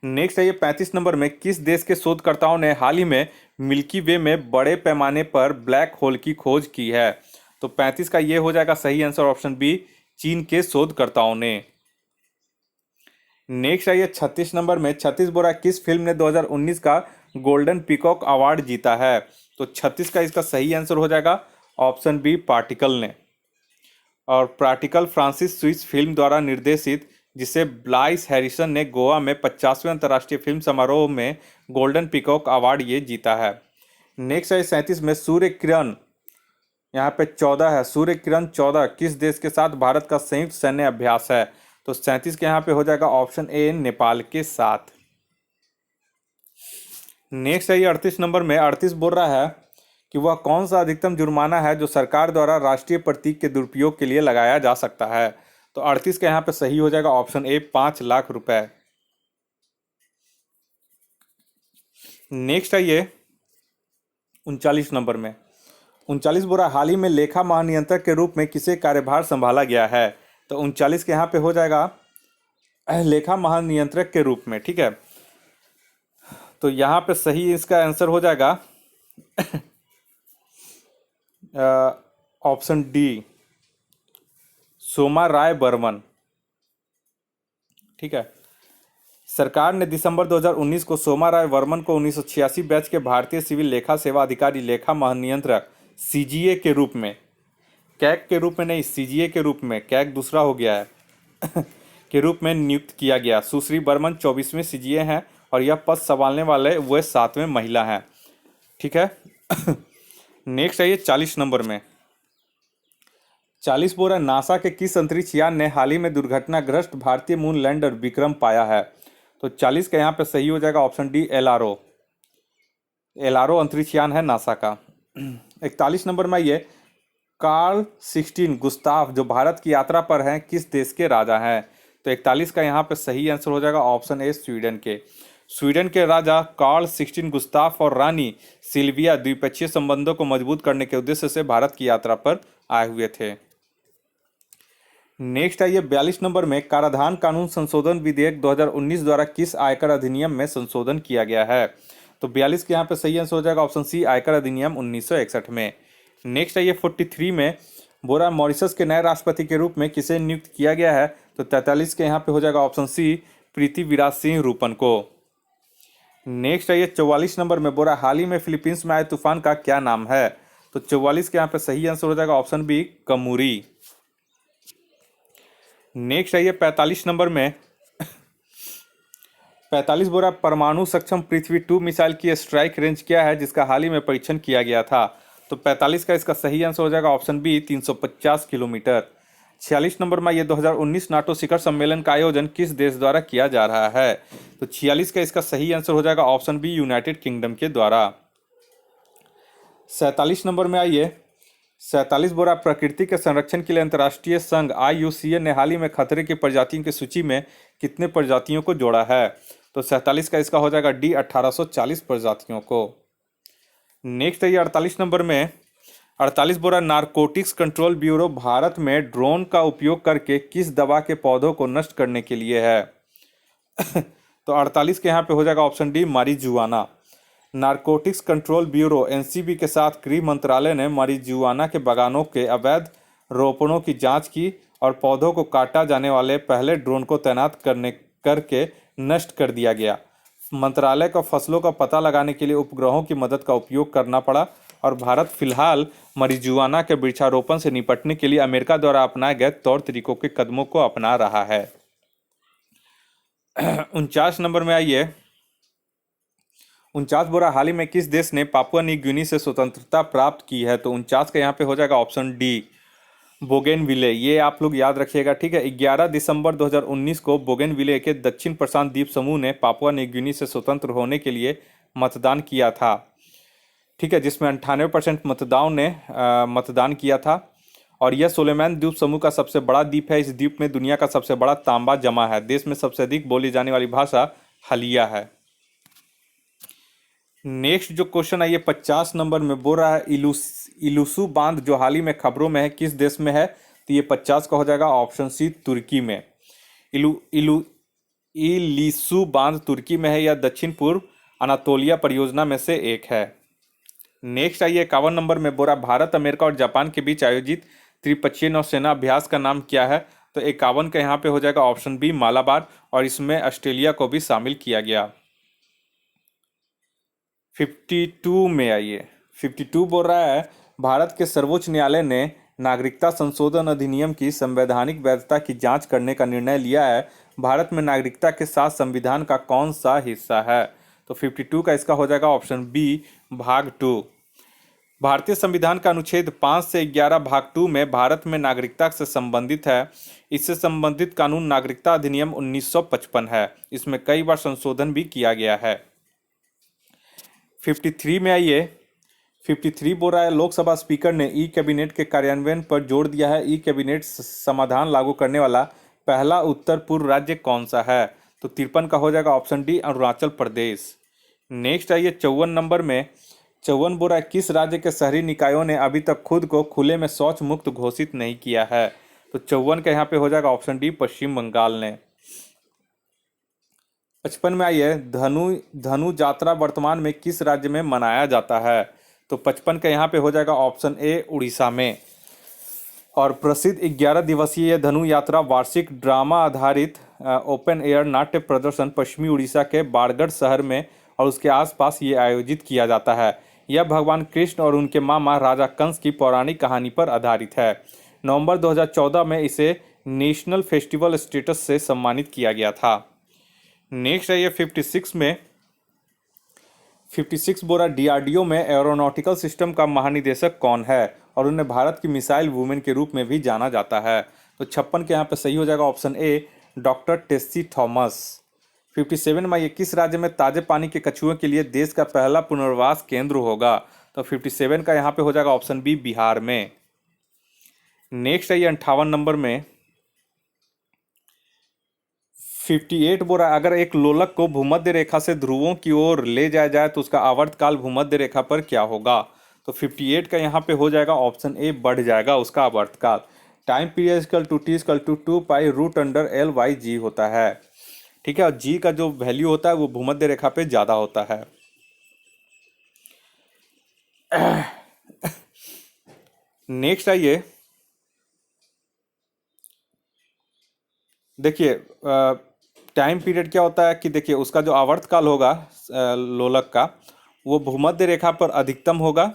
नेक्स्ट है ये 35 नंबर में। किस देश के शोधकर्ताओं ने हाल ही में मिल्की वे में बड़े पैमाने पर ब्लैक होल की खोज की है? तो 35 का ये हो जाएगा सही आंसर ऑप्शन बी, चीन के शोधकर्ताओं ने। नेक्स्ट आइए 36 नंबर में, 36 बोरा किस फिल्म ने 2019 का गोल्डन पीकॉक अवार्ड जीता है? तो 36 का इसका सही आंसर हो जाएगा ऑप्शन बी, पार्टिकल ने। और पार्टिकल फ्रांसिस स्विस फिल्म द्वारा निर्देशित, जिसे ब्लाइस हैरिसन ने गोवा में 50वें अंतर्राष्ट्रीय फिल्म समारोह में गोल्डन पीकॉक अवार्ड ये जीता है। नेक्स्ट है 37 में, सूर्य किरण, यहाँ पे 14 है, सूर्य किरण 14 किस देश के साथ भारत का संयुक्त सैन्य अभ्यास है? तो 37 के यहाँ पे हो जाएगा ऑप्शन ए, नेपाल के साथ। नेक्स्ट है ये 38 नंबर में, 38 बोल रहा है कि वह कौन सा अधिकतम जुर्माना है जो सरकार द्वारा राष्ट्रीय प्रतीक के दुरुपयोग के लिए लगाया जा सकता है? तो 38 का यहाँ पे सही हो जाएगा ऑप्शन ए, 5 लाख रुपए। नेक्स्ट है ये 39 नंबर में, 39 बोरा हाल ही में लेखा महानियंत्रक के रूप में किसे कार्यभार संभाला गया है? तो 39 के यहाँ पे हो जाएगा लेखा महानियंत्रक के रूप में, ठीक है। तो यहाँ पे सही इसका आंसर हो जाएगा ऑप्शन डी, सोमा राय बर्मन, ठीक है। सरकार ने दिसंबर 2019 को सोमा राय वर्मन को 1986 बैच के भारतीय सिविल लेखा सेवा अधिकारी लेखा महानियंत्रक सीजीए के रूप में, कैग के रूप में नहीं, सीजीए के रूप में, कैग दूसरा हो गया है के रूप में नियुक्त किया गया। सुश्री बर्मन 24वें सीजीए हैं और यह पद संभालने वाले वे 7वें महिला हैं, ठीक है। नेक्स्ट है ये 40 नंबर में, 40 बोरा नासा के किस अंतरिक्ष यान ने हाल ही में दुर्घटनाग्रस्त भारतीय मून लैंडर विक्रम पाया है? तो 40 का यहाँ पे सही हो जाएगा ऑप्शन डी, एलआरओ। एलआरओ अंतरिक्ष यान है नासा का। 41 नंबर में ये कार्ल 16 गुस्ताफ जो भारत की यात्रा पर हैं किस देश के राजा हैं? तो 41 का यहाँ पे सही आंसर हो जाएगा ऑप्शन ए, स्वीडन के। स्वीडन के राजा कार्ल 16 गुस्ताफ और रानी सिल्विया द्विपक्षीय संबंधों को मजबूत करने के उद्देश्य से भारत की यात्रा पर आए हुए थे। नेक्स्ट है ये 42 नंबर में, कराधान कानून संशोधन विधेयक 2019 द्वारा किस आयकर अधिनियम में संशोधन किया गया है? तो 42 के यहाँ पे सही आंसर हो जाएगा ऑप्शन सी, आयकर अधिनियम 1961 में। नेक्स्ट है ये 43 में, बोरा मॉरिशस के नए राष्ट्रपति के रूप में किसे नियुक्त किया गया है? तो 43 के यहाँ पे हो जाएगा ऑप्शन सी, पृथ्वीराज सिंह रूपन को। नेक्स्ट है ये 44 नंबर में, बोरा हाल ही में फिलीपींस में आए तूफान का क्या नाम है? तो 44 के यहाँ पे सही आंसर हो जाएगा ऑप्शन बी, कमूरी। नेक्स्ट है ये 45 नंबर में, 45 बोरा परमाणु सक्षम पृथ्वी 2 मिसाइल की स्ट्राइक रेंज क्या है जिसका हाल ही में परीक्षण किया गया था? तो 45 का इसका सही आंसर हो जाएगा ऑप्शन बी, 350 किलोमीटर। 46 नंबर में, ये 2019 नाटो शिखर सम्मेलन का आयोजन किस देश द्वारा किया जा रहा है? तो 46 का इसका सही आंसर हो जाएगा ऑप्शन बी, यूनाइटेड किंगडम के द्वारा। 47 नंबर में आइए, 47 बोरा प्रकृति के संरक्षण के लिए अंतर्राष्ट्रीय संघ IUCN ने हाल ही में खतरे की प्रजातियों की सूची में कितने प्रजातियों को जोड़ा है? तो 47 का इसका हो जाएगा डी, 1840 प्रजातियों को। नेक्स्ट है ये 48 नंबर में, 48 बोरा नारकोटिक्स कंट्रोल ब्यूरो भारत में ड्रोन का उपयोग करके किस दवा के पौधों को नष्ट करने के लिए है? तो 48 के यहाँ पे हो जाएगा option D, marijuana. Narcotics control bureau NCB के साथ गृह मंत्रालय ने मारिजुआना के बागानों के अवैध रोपणों की जांच की और पौधों को काटा जाने वाले पहले ड्रोन को तैनात करके नष्ट कर दिया गया। मंत्रालय को फसलों का पता लगाने के लिए उपग्रहों की मदद का उपयोग करना पड़ा और भारत फिलहाल मारिजुआना के वृक्षारोपण से निपटने के लिए अमेरिका द्वारा अपनाए गए तौर तरीकों के कदमों को अपना रहा है। 49 नंबर में आइए, 49 बोरा हाल ही में किस देश ने पापुआ न्यू गिनी से स्वतंत्रता प्राप्त की है? तो 49 का यहाँ पे हो जाएगा ऑप्शन डी, बोगेनविले। ये आप लोग याद रखिएगा, ठीक है। 11 दिसंबर 2019 को बोगेनविले के दक्षिण प्रशांत द्वीप समूह ने पापुआ न्यू गिनी से स्वतंत्र होने के लिए मतदान किया था, ठीक है, जिसमें 98% मतदाताओं ने मतदान किया था। और यह सोलोमन द्वीप समूह का सबसे बड़ा द्वीप है। इस द्वीप में दुनिया का सबसे बड़ा तांबा जमा है। देश में सबसे अधिक बोली जाने वाली भाषा हलिया है। नेक्स्ट जो क्वेश्चन है ये 50 नंबर में, बोल रहा है इलुसु बांध जो हाल ही में खबरों में है किस देश में है? तो ये 50 का हो जाएगा ऑप्शन सी, तुर्की में। इलिसु बांध तुर्की में है। यह दक्षिण पूर्व अनातोलिया परियोजना में से एक है। नेक्स्ट आइए 51 नंबर में, बोरा भारत, अमेरिका और जापान के बीच आयोजित त्रिपक्षीय नौसेना अभ्यास का नाम क्या है? तो 51 का यहाँ पे हो जाएगा ऑप्शन बी मालाबार, और इसमें ऑस्ट्रेलिया को भी शामिल किया गया। 52 में आइए। 52 बोल रहा है, भारत के सर्वोच्च न्यायालय ने नागरिकता संशोधन अधिनियम की संवैधानिक वैधता की जांच करने का निर्णय लिया है। भारत में नागरिकता के साथ संविधान का कौन सा हिस्सा है? तो 52 का इसका हो जाएगा ऑप्शन बी भाग 2। भारतीय संविधान का अनुच्छेद 5 से 11 भाग 2 में भारत में नागरिकता से संबंधित है। इससे संबंधित कानून नागरिकता अधिनियम 1955 है। इसमें कई बार संशोधन भी किया गया है। 53 में आइए। 53 बोल रहा है, लोकसभा स्पीकर ने ई कैबिनेट के कार्यान्वयन पर जोर दिया है। ई कैबिनेट समाधान लागू करने वाला पहला उत्तर पूर्व राज्य कौन सा है? तो 53 का हो जाएगा option D Arunachal Pradesh. Next आइए 54 नंबर में। 54 बोल रहा है, किस राज्य के शहरी निकायों ने अभी तक खुद को खुले में शौच मुक्त घोषित नहीं किया है? तो 54 का यहाँ पे हो जाएगा ऑप्शन डी पश्चिम बंगाल ने। 55 में आइए, धनु यात्रा वर्तमान में किस राज्य में मनाया जाता है? तो 55 का यहाँ पे हो जाएगा ऑप्शन ए उड़ीसा में। और प्रसिद्ध 11 दिवसीय धनु यात्रा वार्षिक ड्रामा आधारित ओपन एयर नाट्य प्रदर्शन पश्चिमी उड़ीसा के बाड़गढ़ शहर में और उसके आसपास ये आयोजित किया जाता है। यह भगवान कृष्ण और उनके मामा राजा कंस की पौराणिक कहानी पर आधारित है। नवंबर 2014 में इसे नेशनल फेस्टिवल स्टेटस से सम्मानित किया गया था। नेक्स्ट है ये 56 में। 56 बोरा डीआरडीओ में एरोनॉटिकल सिस्टम का महानिदेशक कौन है और उन्हें भारत की मिसाइल वुमेन के रूप में भी जाना जाता है? तो 56 के यहाँ पे सही हो जाएगा option A doctor Tessy Thomas. 57 में ये किस राज्य में ताजे पानी के कछुओं के लिए देश का पहला पुनर्वास केंद्र होगा? तो 57 का यहाँ पे हो जाएगा ऑप्शन बी बिहार में। नेक्स्ट है ये 58 नंबर में। 58 बोल रहा है, अगर एक लोलक को भूमध्य रेखा से ध्रुवों की ओर ले जाया जाए तो उसका आवर्तकाल भूमध्य रेखा पर क्या होगा? तो 58 का यहाँ पे हो जाएगा ऑप्शन ए बढ़ जाएगा उसका आवर्तकाल। Time period equal to T equal to 2 pi root under L by g होता है। ठीक है, और जी का जो वैल्यू होता है वो भूमध्य रेखा पे ज़्यादा होता है। नेक्स्ट आइए, देखिए टाइम पीरियड क्या होता है कि देखिए उसका जो आवर्तकाल होगा लोलक का वो भूमध्य रेखा पर अधिकतम होगा।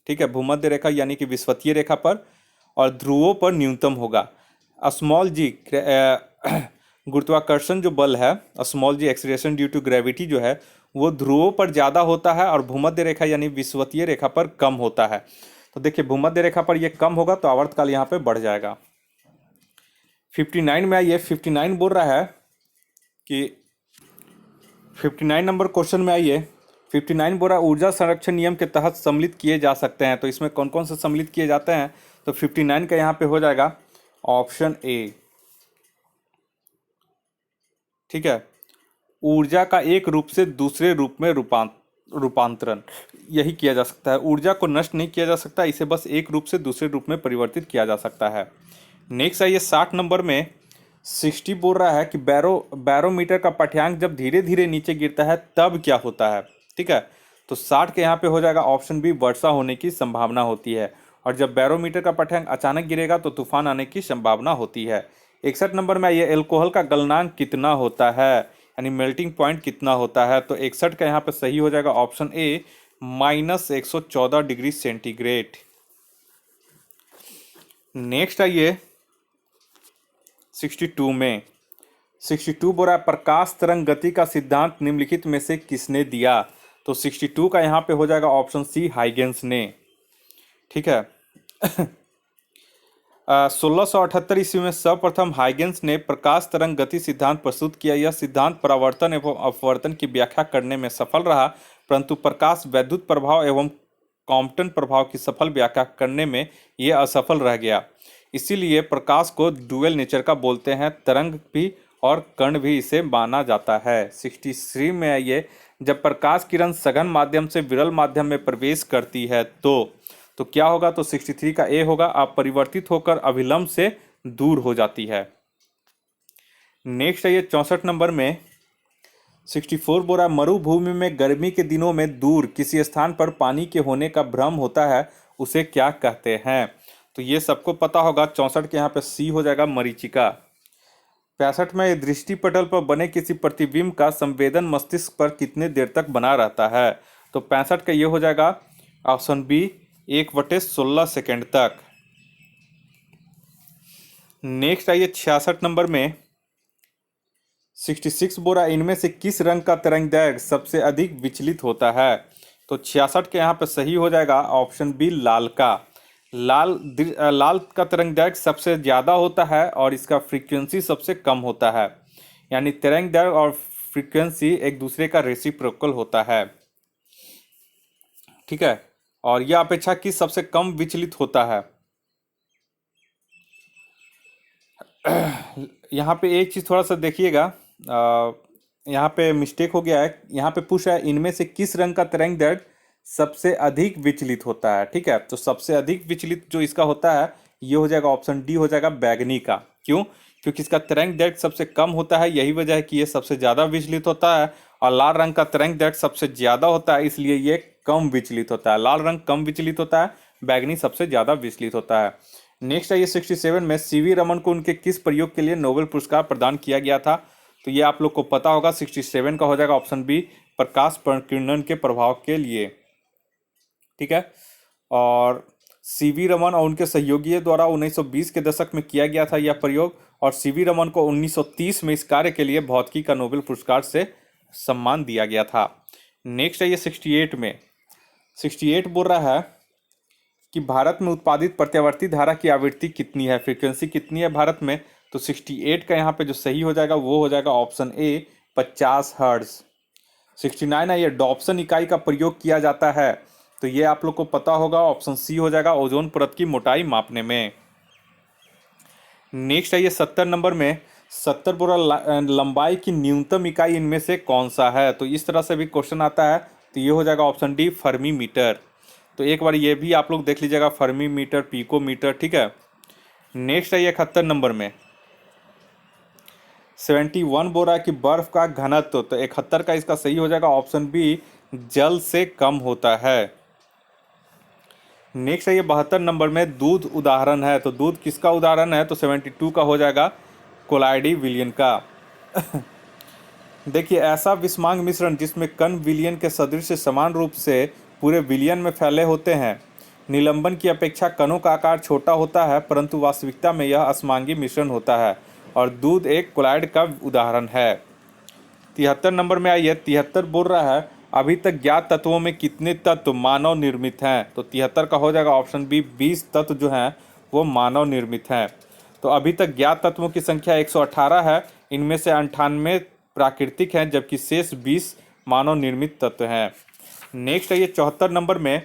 ठीक है, भूमध्य रेखा यानी कि विषुवतीय रेखा पर, और ध्रुवों पर न्यूनतम होगा। स्मॉल जी गुरुत्वाकर्षण जो बल है, small g acceleration due to gravity जो है वो ध्रुवों पर ज़्यादा होता है और भूमध्य रेखा यानी विषुवतीय रेखा पर कम होता है। तो देखिए भूमध्य रेखा पर ये कम होगा तो आवर्तकाल यहाँ पे बढ़ जाएगा। 59 में आइए। 59 बोल रहा है कि 59 नंबर क्वेश्चन में आइए। 59 बोल रहा है ऊर्जा संरक्षण नियम के तहत सम्मिलित किए जा सकते हैं। तो इसमें कौन कौन से सम्मिलित किए जाते हैं? तो 59 का यहाँ पे हो जाएगा ऑप्शन ए। ठीक है, ऊर्जा का एक रूप से दूसरे रूप में रूपांतरण यही किया जा सकता है। ऊर्जा को नष्ट नहीं किया जा सकता, इसे बस एक रूप से दूसरे रूप में परिवर्तित किया जा सकता है। नेक्स्ट आइए 60 नंबर में। 60 बोल रहा है कि बैरोमीटर का पाठ्यांक जब धीरे धीरे नीचे गिरता है तब क्या होता है? ठीक है, तो 60 के यहाँ पे हो जाएगा ऑप्शन बी वर्षा होने की संभावना होती है। और जब बैरोमीटर का पाठ्यांक अचानक गिरेगा तो तूफान आने की संभावना होती है। 61 नंबर में आइए, एल्कोहल का गलनांक कितना होता है यानी मेल्टिंग पॉइंट कितना होता है? तो 61 का यहाँ पे सही हो जाएगा option A -114 degree centigrade. Next आइए 62 में। 62 बोल रहा है प्रकाश तरंग गति का सिद्धांत निम्नलिखित में से किसने दिया? तो 62 का यहाँ पे हो जाएगा ऑप्शन सी हाइगेंस ने। ठीक है 1678 ईस्वी में सर्वप्रथम हाइगेंस ने प्रकाश तरंग गति सिद्धांत प्रस्तुत किया। यह सिद्धांत परावर्तन एवं अपवर्तन की व्याख्या करने में सफल रहा, परंतु प्रकाश वैद्युत प्रभाव एवं कॉम्पटन प्रभाव की सफल व्याख्या करने में यह असफल रह गया। इसीलिए प्रकाश को डुअल नेचर का बोलते हैं, तरंग भी और कण भी इसे माना जाता है। 63 में आइए, जब प्रकाश किरण सघन माध्यम से विरल माध्यम में प्रवेश करती है तो क्या होगा? तो 63 का ए होगा, अपरिवर्तित होकर अभिलंब से दूर हो जाती है। नेक्स्ट है ये 64 नंबर में। 64 बोल रहा है मरुभूमि में गर्मी के दिनों में दूर किसी स्थान पर पानी के होने का भ्रम होता है, उसे क्या कहते हैं? तो ये सबको पता होगा। 64 के यहाँ पे सी हो जाएगा मरीचिका। 65 में दृष्टि पटल पर बने किसी प्रतिबिंब का संवेदन मस्तिष्क पर कितने देर तक बना रहता है? तो 65 का ये हो जाएगा ऑप्शन बी 1/16 सेकेंड तक। नेक्स्ट आइए 66 नंबर में 66 बोरा इनमें से किस रंग का तरंगदैर्घ्य सबसे अधिक विचलित होता है? तो 66 के यहाँ पे सही हो जाएगा ऑप्शन बी लाल का। लाल का तरंगदैर्घ्य सबसे ज़्यादा होता है और इसका फ्रीक्वेंसी सबसे कम होता है, यानी तरंगदैर्घ्य और फ्रीक्वेंसी एक दूसरे का रेसिप्रोकल होता है। ठीक है, और यह अपेक्षाकृत सबसे कम विचलित होता है। यहाँ पे एक चीज़ थोड़ा सा देखिएगा, यहाँ पे मिस्टेक हो गया है। यहाँ पे पूछा है इनमें से किस रंग का तरंगदैर्घ्य सबसे अधिक विचलित होता है। ठीक है, तो सबसे अधिक विचलित जो इसका होता है ये हो जाएगा ऑप्शन डी हो जाएगा बैगनी का। क्यों? क्योंकि इसका तरंगदैर्घ्य सबसे कम होता है, यही वजह है कि ये सबसे ज़्यादा विचलित होता है। और लाल रंग का तरंगदैर्घ्य सबसे ज़्यादा होता है, इसलिए ये कम विचलित होता है। लाल रंग कम विचलित होता है, बैगनी सबसे ज़्यादा विचलित होता है। नेक्स्ट है ये 67 में सीवी रमन को उनके किस प्रयोग के लिए नोबेल पुरस्कार प्रदान किया गया था? तो ये आप लोग को पता होगा। 67 का हो जाएगा ऑप्शन बी प्रकाश प्रकीर्णन के प्रभाव के लिए। ठीक है, और सीवी रमन और उनके सहयोगियों द्वारा 1920 के दशक में किया गया था यह प्रयोग, और सीवी रमन को 1930 में इस कार्य के लिए भौतिकी का नोबेल पुरस्कार से सम्मान दिया गया था। नेक्स्ट है ये 68 में 68 बोल रहा है कि भारत में उत्पादित प्रत्यावर्ती धारा की आवृत्ति कितनी है, फ्रीक्वेंसी कितनी है भारत में? तो 68 का यहाँ पे जो सही हो जाएगा वो हो जाएगा ऑप्शन ए 50 हर्ट्ज। 69 है ये डॉप्सन इकाई का प्रयोग किया जाता है, तो ये आप लोग को पता होगा, ऑप्शन सी हो जाएगा ओजोन परत की मोटाई मापने में। नेक्स्ट है ये 70 नंबर में 70 बोरा लंबाई की न्यूनतम इकाई इनमें से कौन सा है? तो इस तरह से भी क्वेश्चन आता है, तो ये हो जाएगा ऑप्शन डी फर्मी मीटर। तो एक बार ये भी आप लोग देख लीजिएगा, फर्मी मीटर, पिको मीटर। ठीक है, नेक्स्ट है ये 71 नंबर में 71 बोरा की बर्फ का घनत्व, तो 71 का इसका सही हो जाएगा ऑप्शन बी जल से कम होता है। नेक्स्ट है ये 72 नंबर में दूध उदाहरण है, तो दूध किसका उदाहरण है? तो 72 का हो जाएगा कोलाइडी विलियन का। देखिए, ऐसा विषमांग मिश्रण जिसमें कण विलियन के सदृश समान रूप से पूरे विलियन में फैले होते हैं। निलंबन की अपेक्षा कणों का आकार छोटा होता है, परंतु वास्तविकता में यह असमांगी मिश्रण होता है, और दूध एक कोलाइड का उदाहरण है। 73 नंबर में आइए 73 बोल रहा है अभी तक ज्ञात तत्वों में कितने तत्व मानव निर्मित हैं? तो 73 का हो जाएगा ऑप्शन बी 20 तत्व जो हैं वो मानव निर्मित हैं। तो अभी तक ज्ञात तत्वों की संख्या 118 है, इनमें से 98 प्राकृतिक हैं जबकि शेष 20 मानव निर्मित तत्व हैं। नेक्स्ट है ये 74 नंबर में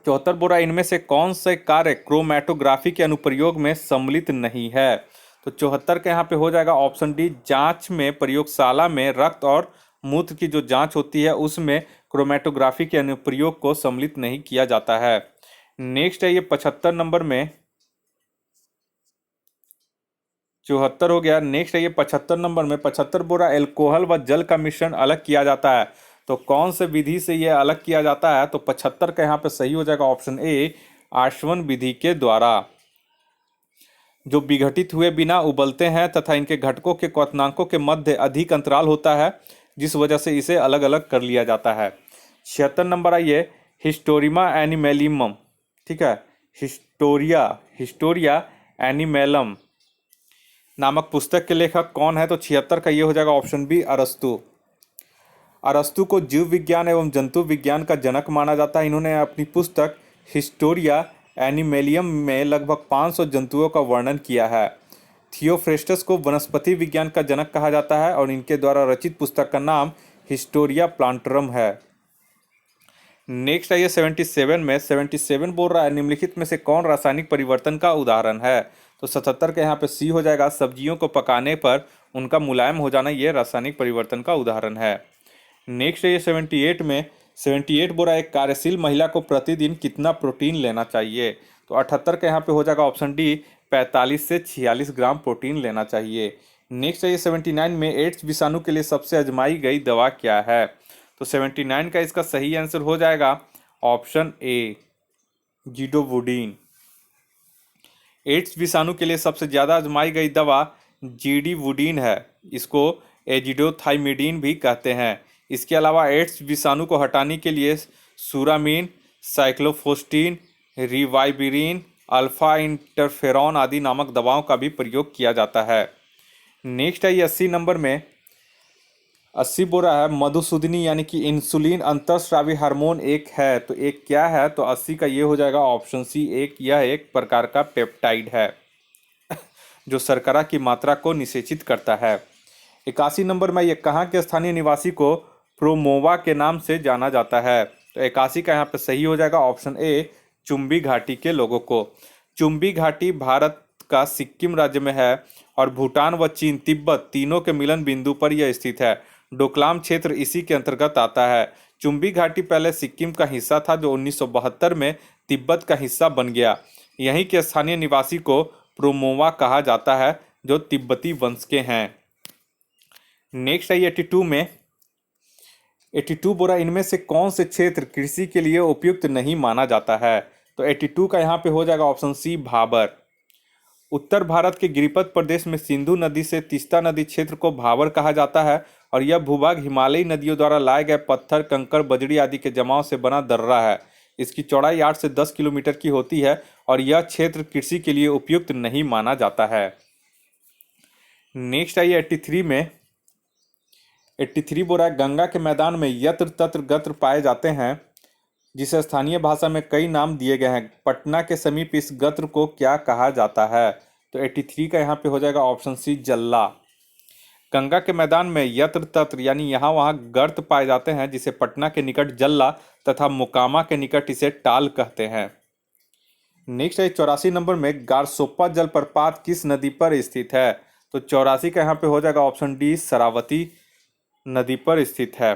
74 बोरा इनमें से कौन से कार्य क्रोमैटोग्राफी के अनुप्रयोग में सम्मिलित नहीं है? तो 74 का यहाँ पे हो जाएगा ऑप्शन डी जांच में प्रयोगशाला में रक्त और मूत्र की जो जांच होती है उसमें क्रोमैटोग्राफी के अनुप्रयोग को सम्मिलित नहीं किया जाता है। नेक्स्ट है ये 75 नंबर में 74 हो गया। नेक्स्ट है ये 75 नंबर में 75 बोरा एल्कोहल व जल का मिश्रण अलग किया जाता है, तो कौन से विधि से यह अलग किया जाता है? तो 75 का यहाँ पे सही हो जाएगा ऑप्शन ए आश्वन विधि के द्वारा, जो विघटित हुए बिना उबलते हैं तथा इनके घटकों के क्वथनांकों के मध्य अधिक अंतराल होता है, जिस वजह से इसे अलग अलग कर लिया जाता है। 76 नंबर आइए हिस्टोरिमा एनिमेलियम। ठीक है, हिस्टोरिया एनिमेलम नामक पुस्तक के लेखक कौन है? तो 76 का ये हो जाएगा ऑप्शन बी अरस्तु। अरस्तु को जीव विज्ञान एवं जंतु विज्ञान का जनक माना जाता है। इन्होंने अपनी पुस्तक हिस्टोरिया एनिमेलियम में लगभग 500 जंतुओं का वर्णन किया है। थियोफ्रेस्टस को वनस्पति विज्ञान का जनक कहा जाता है और इनके द्वारा रचित पुस्तक का नाम हिस्टोरिया प्लांटरम है। नेक्स्ट है ये 77 में 77 बोल रहा है निम्नलिखित में से कौन रासायनिक परिवर्तन का उदाहरण है? तो 77 के यहाँ पे सी हो जाएगा सब्जियों को पकाने पर उनका मुलायम हो जाना, ये रासायनिक परिवर्तन का उदाहरण है। नेक्स्ट है ये 78 में 78 बोल रहा है एक कार्यशील महिला को प्रतिदिन कितना प्रोटीन लेना चाहिए? तो 78 का यहाँ पे हो जाएगा ऑप्शन डी 45 से 46 ग्राम प्रोटीन लेना चाहिए। नेक्स्ट है ये 79 में एड्स विषाणु के लिए सबसे आजमाई गई दवा क्या है? तो 79 का इसका सही आंसर हो जाएगा ऑप्शन ए जिडोवुडीन। एड्स विषाणु के लिए सबसे ज़्यादा आजमाई गई दवा जीडीवुडीन है। इसको एजिडोथाइमिडीन भी कहते हैं। इसके अलावा एड्स विषाणु को हटाने के लिए सुरामीन, साइक्लोफोस्टीन, रिवाइबिरिन, अल्फा इंटरफेरॉन आदि नामक दवाओं का भी प्रयोग किया जाता है। नेक्स्ट है ये 80 नंबर में 80 बोरा है मधुसूदनी यानी कि इंसुलिन अंतःस्रावी हार्मोन एक है। तो एक क्या है? तो 80 का ये हो जाएगा ऑप्शन सी, एक यह एक प्रकार का पेप्टाइड है जो शर्करा की मात्रा को निषेचित करता है। 81 नंबर में ये कहाँ के स्थानीय निवासी को प्रोमोवा के नाम से जाना जाता है? तो 81 का यहाँ पे सही हो जाएगा ऑप्शन ए, चुंबी घाटी के लोगों को। चुंबी घाटी भारत का सिक्किम राज्य में है और भूटान व चीन तिब्बत तीनों के मिलन बिंदु पर यह स्थित है। डोकलाम क्षेत्र इसी के अंतर्गत आता है। चुंबी घाटी पहले सिक्किम का हिस्सा था जो 1972 में तिब्बत का हिस्सा बन गया। यहीं के स्थानीय निवासी को प्रोमोवा कहा जाता है जो तिब्बती वंश के हैं। नेक्स्ट है 82 में 82 बोरा इनमें से कौन से क्षेत्र कृषि के लिए उपयुक्त नहीं माना जाता है? तो 82 का यहाँ पे हो जाएगा ऑप्शन सी, भाबर। उत्तर भारत के गिरिपथ प्रदेश में सिंधु नदी से तीस्ता नदी क्षेत्र को भाबर कहा जाता है और यह भूभाग हिमालयी नदियों द्वारा लाए गए पत्थर, कंकड़, बजरी आदि के जमाव से बना दर्रा है। इसकी चौड़ाई 8 से 10 किलोमीटर की होती है और यह क्षेत्र कृषि के लिए उपयुक्त नहीं माना जाता है। नेक्स्ट आइए 83 में 83 बोरा गंगा के मैदान में यत्र तत्र गत्र पाए जाते हैं जिसे स्थानीय भाषा में कई नाम दिए गए हैं। पटना के समीप इस गत्र को क्या कहा जाता है? तो 83 का यहाँ पे हो जाएगा ऑप्शन सी, जल्ला। गंगा के मैदान में यत्र तत्र यानी यहाँ वहाँ गर्त पाए जाते हैं जिसे पटना के निकट जल्ला तथा मोकामा के निकट इसे टाल कहते हैं। नेक्स्ट है 84 नंबर में गारसोप्पा जलप्रपात किस नदी पर स्थित है? तो 84 का यहाँ पे हो जाएगा ऑप्शन डी, शरावती नदी पर स्थित है।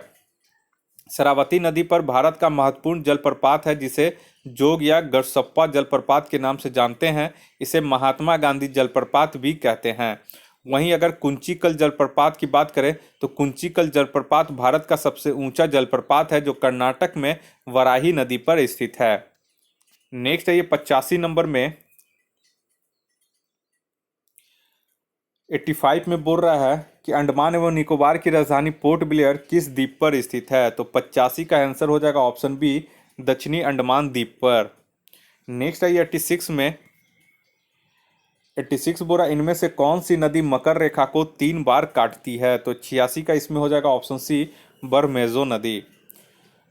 शरावती नदी पर भारत का महत्वपूर्ण जलप्रपात है जिसे जोग या गरसप्पा जलप्रपात के नाम से जानते हैं। इसे महात्मा गांधी जलप्रपात भी कहते हैं। वहीं अगर कुंचिकल जलप्रपात की बात करें तो कुंचिकल जलप्रपात भारत का सबसे ऊंचा जलप्रपात है जो कर्नाटक में वराही नदी पर स्थित है। नेक्स्ट है ये 85 नंबर में 85 में बोल रहा है कि अंडमान एवं निकोबार की राजधानी पोर्ट ब्लेयर किस द्वीप पर स्थित है? तो 85 का आंसर हो जाएगा ऑप्शन बी, दक्षिणी अंडमान द्वीप पर। नेक्स्ट है 86 में 86 बोरा इनमें से कौन सी नदी मकर रेखा को 3 बार काटती है? तो 86 का इसमें हो जाएगा ऑप्शन सी, बरमेजो नदी।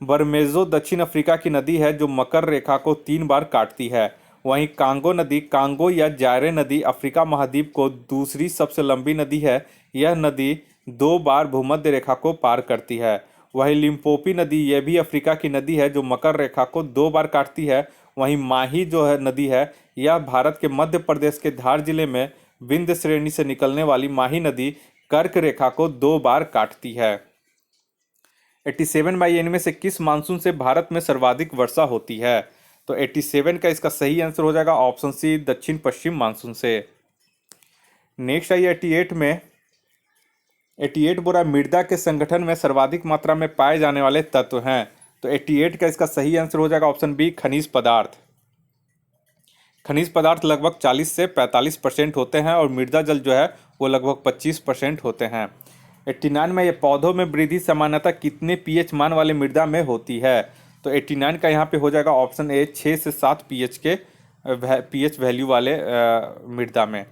बरमेजो दक्षिण अफ्रीका की नदी है जो मकर रेखा को 3 बार काटती है। वहीं कांगो नदी, कांगो या जायरे नदी अफ्रीका महाद्वीप को दूसरी सबसे लंबी नदी है। यह नदी 2 बार भूमध्य रेखा को पार करती है। वहीं लिम्पोपी नदी यह भी अफ्रीका की नदी है जो मकर रेखा को 2 बार काटती है। वहीं माही जो है नदी है यह भारत के मध्य प्रदेश के धार जिले में विंध्य श्रेणी से निकलने वाली माही नदी कर्क रेखा को 2 बार काटती है। 87 में इनमें से किस मानसून से भारत में सर्वाधिक वर्षा होती है? तो 87 का इसका सही आंसर हो जाएगा ऑप्शन सी, दक्षिण पश्चिम मानसून से। नेक्स्ट है 88 में 88 बोरा मृदा के संगठन में सर्वाधिक मात्रा में पाए जाने वाले तत्व हैं। तो 88 का इसका सही आंसर हो जाएगा ऑप्शन बी, खनिज पदार्थ। खनिज पदार्थ लगभग 40 से 45% होते हैं और मृदा जल जो है वो लगभग 25% होते हैं। 89 में ये पौधों में वृद्धि सामान्यतः कितने पीएच मान वाले मृदा में होती है? तो 89 का यहाँ पे हो जाएगा ऑप्शन ए, 6 से 7 पीएच के पीएच वैल्यू वाले मृदा में।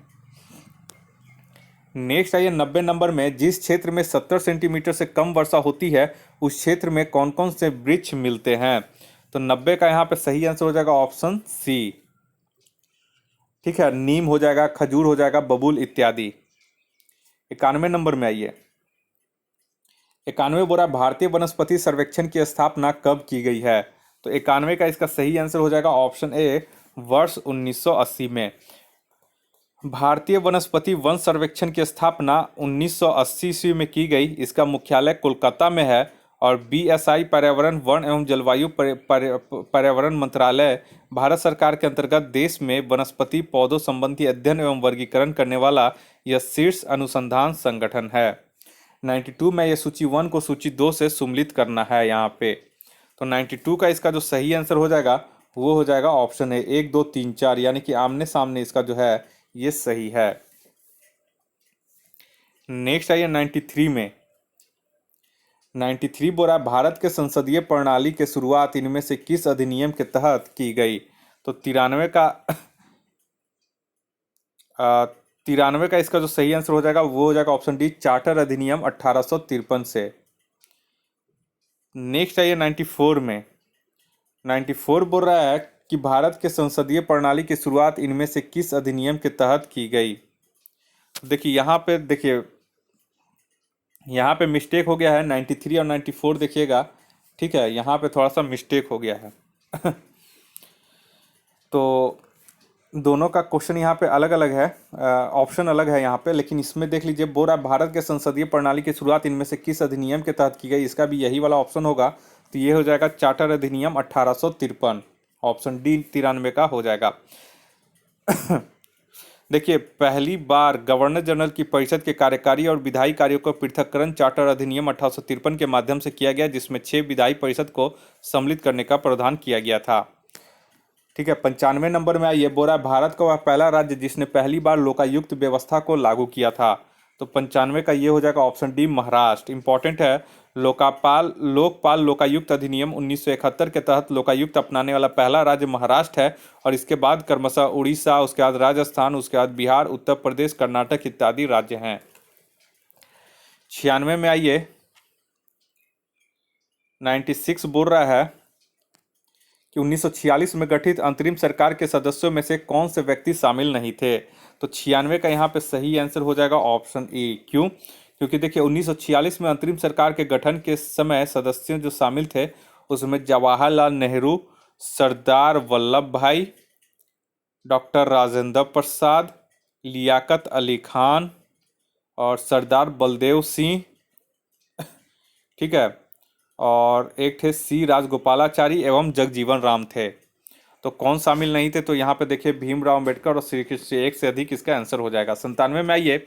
नेक्स्ट है 90 नंबर में जिस क्षेत्र में 70 सेंटीमीटर से कम वर्षा होती है उस क्षेत्र में कौन कौन से वृक्ष मिलते हैं? तो 90 का यहाँ पे सही आंसर हो जाएगा ऑप्शन सी, ठीक है, नीम हो जाएगा, खजूर हो जाएगा, बबूल इत्यादि। 91 नंबर में आइए 91 बोरा भारतीय वनस्पति सर्वेक्षण की स्थापना कब की गई है? तो 91 का इसका सही आंसर हो जाएगा ऑप्शन ए, वर्ष 1980 में। भारतीय वनस्पति वन सर्वेक्षण की स्थापना 1980 ईस्वी में की गई। इसका मुख्यालय कोलकाता में है और बीएसआई पर्यावरण, वन एवं जलवायु पर्यावरण मंत्रालय भारत सरकार के अंतर्गत देश में वनस्पति पौधों संबंधी अध्ययन एवं वर्गीकरण करने वाला यह शीर्ष अनुसंधान संगठन है। 92 में यह सूची 1 को सूची 2 से सम्मिलित करना है यहाँ पे। तो 92 का इसका जो सही आंसर हो जाएगा वो हो जाएगा ऑप्शन है 1 2 3 4, यानी कि आमने सामने इसका जो है ये सही है। नेक्स्ट आइए 93 में। 93 बोल रहा है भारत के संसदीय प्रणाली के शुरुआत इनमें से किस अधिनियम के तहत की गई? तो 93 का 93 का इसका जो सही आंसर हो जाएगा वो हो जाएगा ऑप्शन डी, चार्टर अधिनियम 1853 से। नेक्स्ट आइए 94 में। 94 बोल रहा है कि भारत के संसदीय प्रणाली की शुरुआत इनमें से किस अधिनियम के तहत की गई? देखिए यहाँ पे मिस्टेक हो गया है। 93 और 94 देखिएगा, ठीक है, यहाँ पे थोड़ा सा मिस्टेक हो गया है। तो दोनों का क्वेश्चन यहाँ पे अलग अलग है, ऑप्शन अलग है यहाँ पे, लेकिन इसमें देख लीजिए बोल रहा है भारत के संसदीय प्रणाली की शुरुआत इनमें से किस अधिनियम के तहत की गई, इसका भी यही वाला ऑप्शन होगा। तो ये हो जाएगा चार्टर अधिनियम 1853, ऑप्शन डी 93 का हो जाएगा। देखिए पहली बार गवर्नर जनरल की परिषद के कार्यकारी और विधायी कार्यों का पृथक्करण चार्टर अधिनियम 1853 के माध्यम से किया गया, जिसमें 6 विधायी परिषद को सम्मिलित करने का प्रावधान किया गया था। ठीक है, 95 नंबर में आइए। बोल रहा है भारत का वह पहला राज्य जिसने पहली बार लोकायुक्त व्यवस्था को लागू किया था। तो 95 का ये हो जाएगा ऑप्शन डी, महाराष्ट्र। इंपॉर्टेंट है, लोकपाल लोकायुक्त अधिनियम 1971 के तहत लोकायुक्त अपनाने वाला पहला राज्य महाराष्ट्र है, और इसके बाद क्रमशः उड़ीसा, उसके बाद राजस्थान, उसके बाद बिहार, उत्तर प्रदेश, कर्नाटक इत्यादि राज्य हैं। 96 में आइए। 96 बोल रहा है कि 1946 में गठित अंतरिम सरकार के सदस्यों में से कौन से व्यक्ति शामिल नहीं थे? तो 96 का यहाँ पे सही आंसर हो जाएगा ऑप्शन ए। क्यों? क्योंकि देखिए 1946 में अंतरिम सरकार के गठन के समय सदस्य जो शामिल थे उसमें जवाहरलाल नेहरू, सरदार वल्लभ भाई, डॉक्टर राजेंद्र प्रसाद, लियाकत अली खान और सरदार बलदेव सिंह, ठीक है, और एक थे सी राजगोपालाचारी एवं जगजीवन राम थे। तो कौन शामिल नहीं थे? तो यहाँ पे देखिए भीमराव अम्बेडकर और श्री कृष्ण, एक से अधिक इसका आंसर हो जाएगा। 97 में आइए,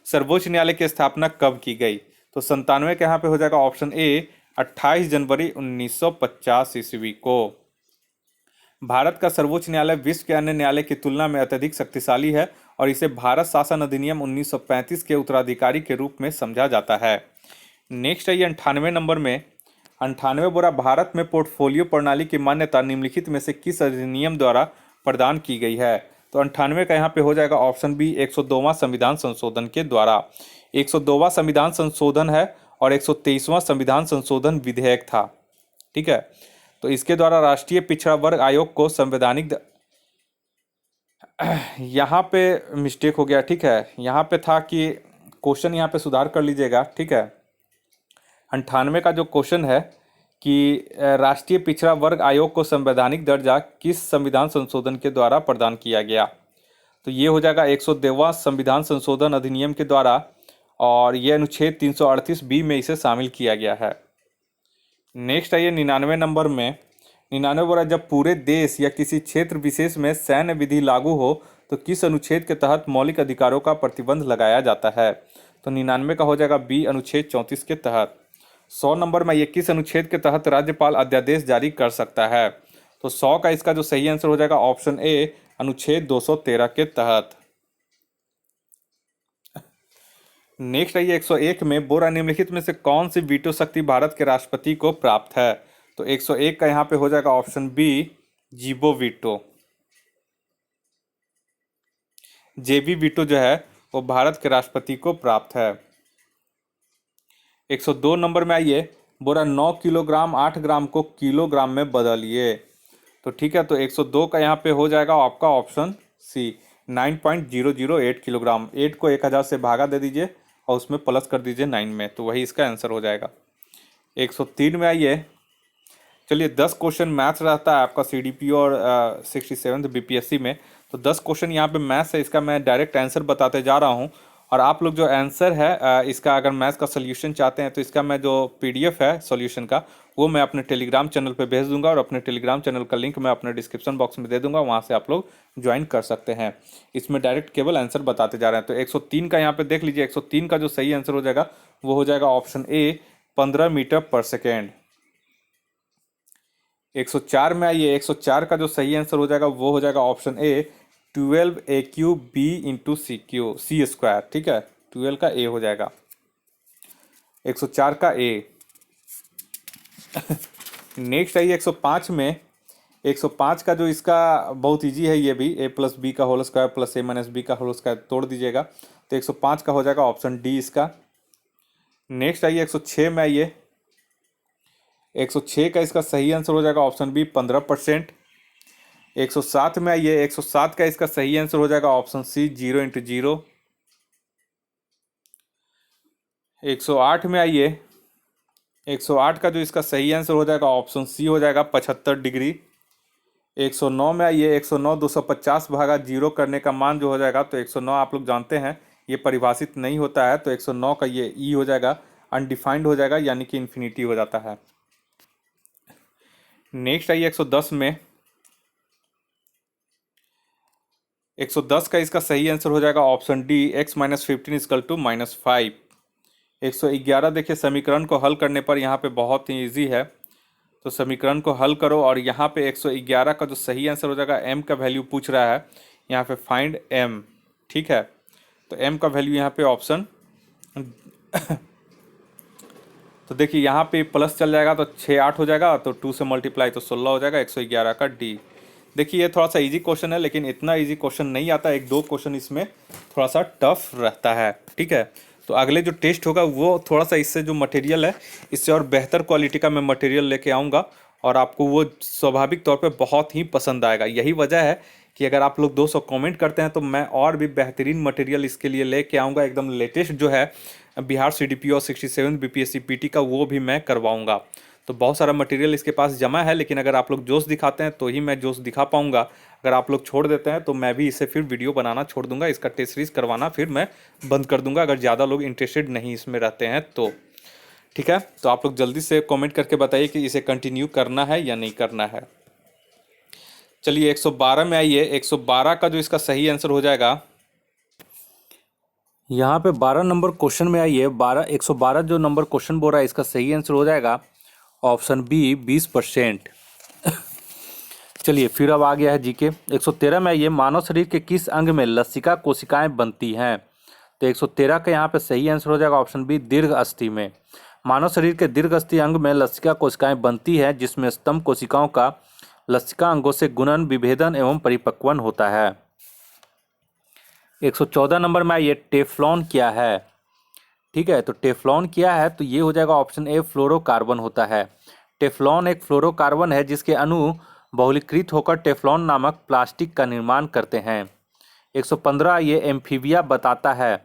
सर्वोच्च न्यायालय की स्थापना कब की गई? तो 97 के यहाँ पे हो जाएगा ऑप्शन ए, 28 जनवरी 1950 ईस्वी को। भारत का सर्वोच्च न्यायालय विश्व के अन्य न्यायालय की तुलना में अत्यधिक शक्तिशाली है और इसे भारत शासन अधिनियम 1935 के उत्तराधिकारी के रूप में समझा जाता है। नेक्स्ट आइए 98 नंबर में। 98 बोरा भारत में पोर्टफोलियो प्रणाली की मान्यता निम्नलिखित में से किस अधिनियम द्वारा प्रदान की गई है? तो 98 का यहाँ पे हो जाएगा ऑप्शन बी, 102वां संविधान संशोधन के द्वारा। 102वां संविधान संशोधन है और 123वां संविधान संशोधन विधेयक था, ठीक है। तो इसके द्वारा राष्ट्रीय पिछड़ा वर्ग आयोग को संवैधानिक यहाँ पे मिस्टेक हो गया, ठीक है, यहाँ पे था कि क्वेश्चन यहाँ पे सुधार कर लीजिएगा, ठीक है। 98 का जो क्वेश्चन है कि राष्ट्रीय पिछड़ा वर्ग आयोग को संवैधानिक दर्जा किस संविधान संशोधन के द्वारा प्रदान किया गया? तो ये हो जाएगा 102वां संविधान संशोधन अधिनियम के द्वारा, और ये अनुच्छेद 338 बी में इसे शामिल किया गया है। नेक्स्ट आइए 99 नंबर में। 99 बोला जब पूरे देश या किसी क्षेत्र विशेष में सैन्य विधि लागू हो तो किस अनुच्छेद के तहत मौलिक अधिकारों का प्रतिबंध लगाया जाता है? तो 99 का हो जाएगा बी, अनुच्छेद 34 के तहत। 100 नंबर में ये किस अनुच्छेद के तहत राज्यपाल अध्यादेश जारी कर सकता है? तो 100 का इसका जो सही आंसर हो जाएगा ऑप्शन ए, अनुच्छेद 213 के तहत। नेक्स्ट आइए 101 में। बोरा निम्नलिखित में से कौन सी वीटो शक्ति भारत के राष्ट्रपति को प्राप्त है? तो 101 का यहाँ पे हो जाएगा ऑप्शन बी, जीबो वीटो। जेबी वीटो जो है वो भारत के राष्ट्रपति को प्राप्त है। 102 नंबर में आइए। बोरा 9 किलोग्राम 8 ग्राम को किलोग्राम में बदलिए। तो ठीक है, तो 102 का यहाँ पे हो जाएगा आपका ऑप्शन सी, 9.008 किलोग्राम। 8 को 1000 से भागा दे दीजिए और उसमें प्लस कर दीजिए 9 में, तो वही इसका आंसर हो जाएगा। 103 में आइए। चलिए 10 क्वेश्चन मैथ्स रहता है आपका सीडीपी और 67 बीपीएससी में, तो 10 क्वेश्चन यहाँ पे मैथ्स है। इसका मैं डायरेक्ट आंसर बताते जा रहा हूँ, और आप लोग जो आंसर है इसका अगर मैथ्स का सोल्यूशन चाहते हैं तो इसका मैं जो पीडीएफ है सॉल्यूशन का वो मैं अपने टेलीग्राम चैनल पे भेज दूंगा, और अपने टेलीग्राम चैनल का लिंक मैं अपने डिस्क्रिप्शन बॉक्स में दे दूंगा, वहाँ से आप लोग ज्वाइन कर सकते हैं। इसमें डायरेक्ट केवल आंसर बताते जा रहे हैं। तो 103 का यहाँ पे देख लीजिए। 103 का जो सही आंसर हो जाएगा वो हो जाएगा ऑप्शन ए, 15 मीटर पर सेकेंड। 104 में आइए, 104 का जो सही आंसर हो जाएगा वो हो जाएगा option A 12 AQ B × C square. ठीक है, 12 का ए हो जाएगा, 104 का ए। नेक्स्ट आइए 105 में। 105 का जो इसका बहुत इजी है, ये भी A+B का होल स्क्वायर प्लस A-B का होल स्क्वायर तोड़ दीजिएगा, तो 105 का हो जाएगा ऑप्शन डी इसका। नेक्स्ट आइए 106 में आइए। 106 का इसका सही आंसर हो जाएगा ऑप्शन बी 15%। 107 में आइए। 107 का इसका सही आंसर हो जाएगा ऑप्शन सी 0 × 0। 108 में आइए। 108 का जो इसका सही आंसर हो जाएगा ऑप्शन सी हो जाएगा 75 डिग्री। 109 में आइए। 109 250 भागा 0 करने का मान जो हो जाएगा, तो 109 आप लोग जानते हैं ये परिभाषित नहीं होता है, तो 109 का ये ई हो जाएगा, अनडिफाइंड हो जाएगा, यानी कि इन्फिनिटी हो जाता है। नेक्स्ट आइए 110 में। 110 का इसका सही आंसर हो जाएगा ऑप्शन डी x - 15 = -5। 111 देखिए, समीकरण को हल करने पर यहाँ पे बहुत ही ईजी है, तो समीकरण को हल करो और यहाँ पे 111 का जो सही आंसर हो जाएगा, m का वैल्यू पूछ रहा है यहाँ पे, फाइंड m। ठीक है, तो m का वैल्यू यहाँ पे ऑप्शन तो देखिए यहाँ पे प्लस चल जाएगा तो 6 8 हो जाएगा, तो 2 से मल्टीप्लाई तो 16 हो जाएगा, 111 का डी। देखिए ये थोड़ा सा इजी क्वेश्चन है, लेकिन इतना इजी क्वेश्चन नहीं आता, एक दो क्वेश्चन इसमें थोड़ा सा टफ रहता है। ठीक है, तो अगले जो टेस्ट होगा वो थोड़ा सा इससे जो मटेरियल है, इससे और बेहतर क्वालिटी का मैं मटेरियल लेके आऊँगा, और आपको वो स्वाभाविक तौर पे बहुत ही पसंद आएगा। यही वजह है कि अगर आप लोग 200 कमेंट करते हैं तो मैं और भी बेहतरीन मटेरियल इसके लिए लेके आऊँगा, एकदम लेटेस्ट जो है बिहार CDPO और 67 BPSC PT का, वो भी मैं करवाऊँगा। तो बहुत सारा मटेरियल इसके पास जमा है, लेकिन अगर आप लोग जोश दिखाते हैं तो ही मैं जोश दिखा पाऊँगा। अगर आप लोग छोड़ देते हैं तो मैं भी इसे फिर वीडियो बनाना छोड़ दूंगा, इसका टेस्ट सीरीज करवाना फिर मैं बंद कर दूंगा, अगर ज़्यादा लोग इंटरेस्टेड नहीं इसमें रहते हैं तो। ठीक है, तो आप लोग जल्दी से कमेंट करके बताइए कि इसे कंटिन्यू करना है या नहीं करना है। चलिए 112 में आइए। 112 का जो इसका सही आंसर हो जाएगा, यहाँ पे 12 नंबर क्वेश्चन में आइए। 112 जो नंबर क्वेश्चन बोल रहा है, इसका सही आंसर हो जाएगा ऑप्शन बी 20%। चलिए फिर अब आ गया है जीके। 113 में आइए। मानव शरीर के किस अंग में लसिका कोशिकाएं बनती हैं? तो 113 का यहाँ पे सही आंसर हो जाएगा ऑप्शन बी दीर्घ अस्थि में। मानव शरीर के दीर्घ अस्थि अंग में लसिका कोशिकाएं बनती है, जिसमें स्तंभ कोशिकाओं का लसिका अंगों से गुणन, विभेदन एवं परिपक्वन होता है। 114 नंबर में आइए। टेफ्लॉन क्या है? ठीक है, तो टेफ्लॉन क्या है, तो ये हो जाएगा ऑप्शन ए फ्लोरोकार्बन होता है। टेफ्लॉन एक फ्लोरोकार्बन है जिसके अणु बहुलीकृत होकर टेफ्लॉन नामक प्लास्टिक का निर्माण करते हैं। 115 ये एम्फीबिया बताता है,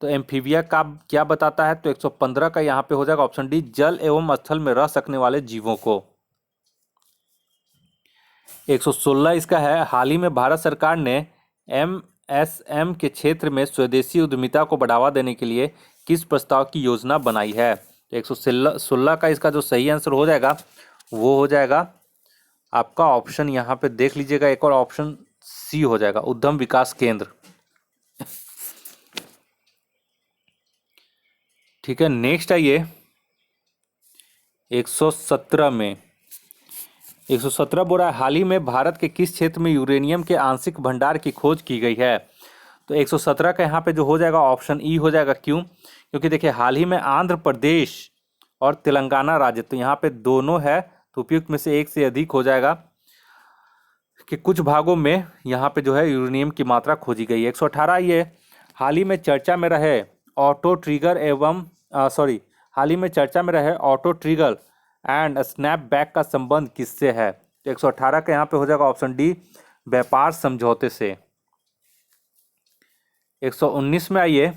तो एम्फीबिया का क्या बताता है, तो 115 का यहाँ पे हो जाएगा ऑप्शन डी जल एवं स्थल में रह सकने वाले जीवों को। 116 इसका है। हाल ही में भारत सरकार ने MSM के क्षेत्र में स्वदेशी उद्यमिता को बढ़ावा देने के लिए किस प्रस्ताव की योजना बनाई है? तो 116 का इसका जो सही आंसर हो जाएगा वो हो जाएगा आपका ऑप्शन, यहाँ पे देख लीजिएगा एक और ऑप्शन सी हो जाएगा उद्यम विकास केंद्र। ठीक है, नेक्स्ट आइए 117 में। 117 बोल रहा है हाल ही में भारत के किस क्षेत्र में यूरेनियम के आंशिक भंडार की खोज की गई है? तो 117 का यहाँ पे जो हो जाएगा ऑप्शन ई हो जाएगा। क्यों? क्योंकि देखिए हाल ही में आंध्र प्रदेश और तेलंगाना राज्य, तो यहाँ पे दोनों है, तो उपयुक्त में से एक से अधिक हो जाएगा कि कुछ भागों में यहाँ पे जो है यूरेनियम की मात्रा खोजी गई है। 118 ये हाल ही में चर्चा में रहे ऑटो ट्रिगर एंड स्नैपबैक का संबंध किससे है? तो 118 का यहाँ पे हो जाएगा ऑप्शन डी व्यापार समझौते से। 119 में आइए।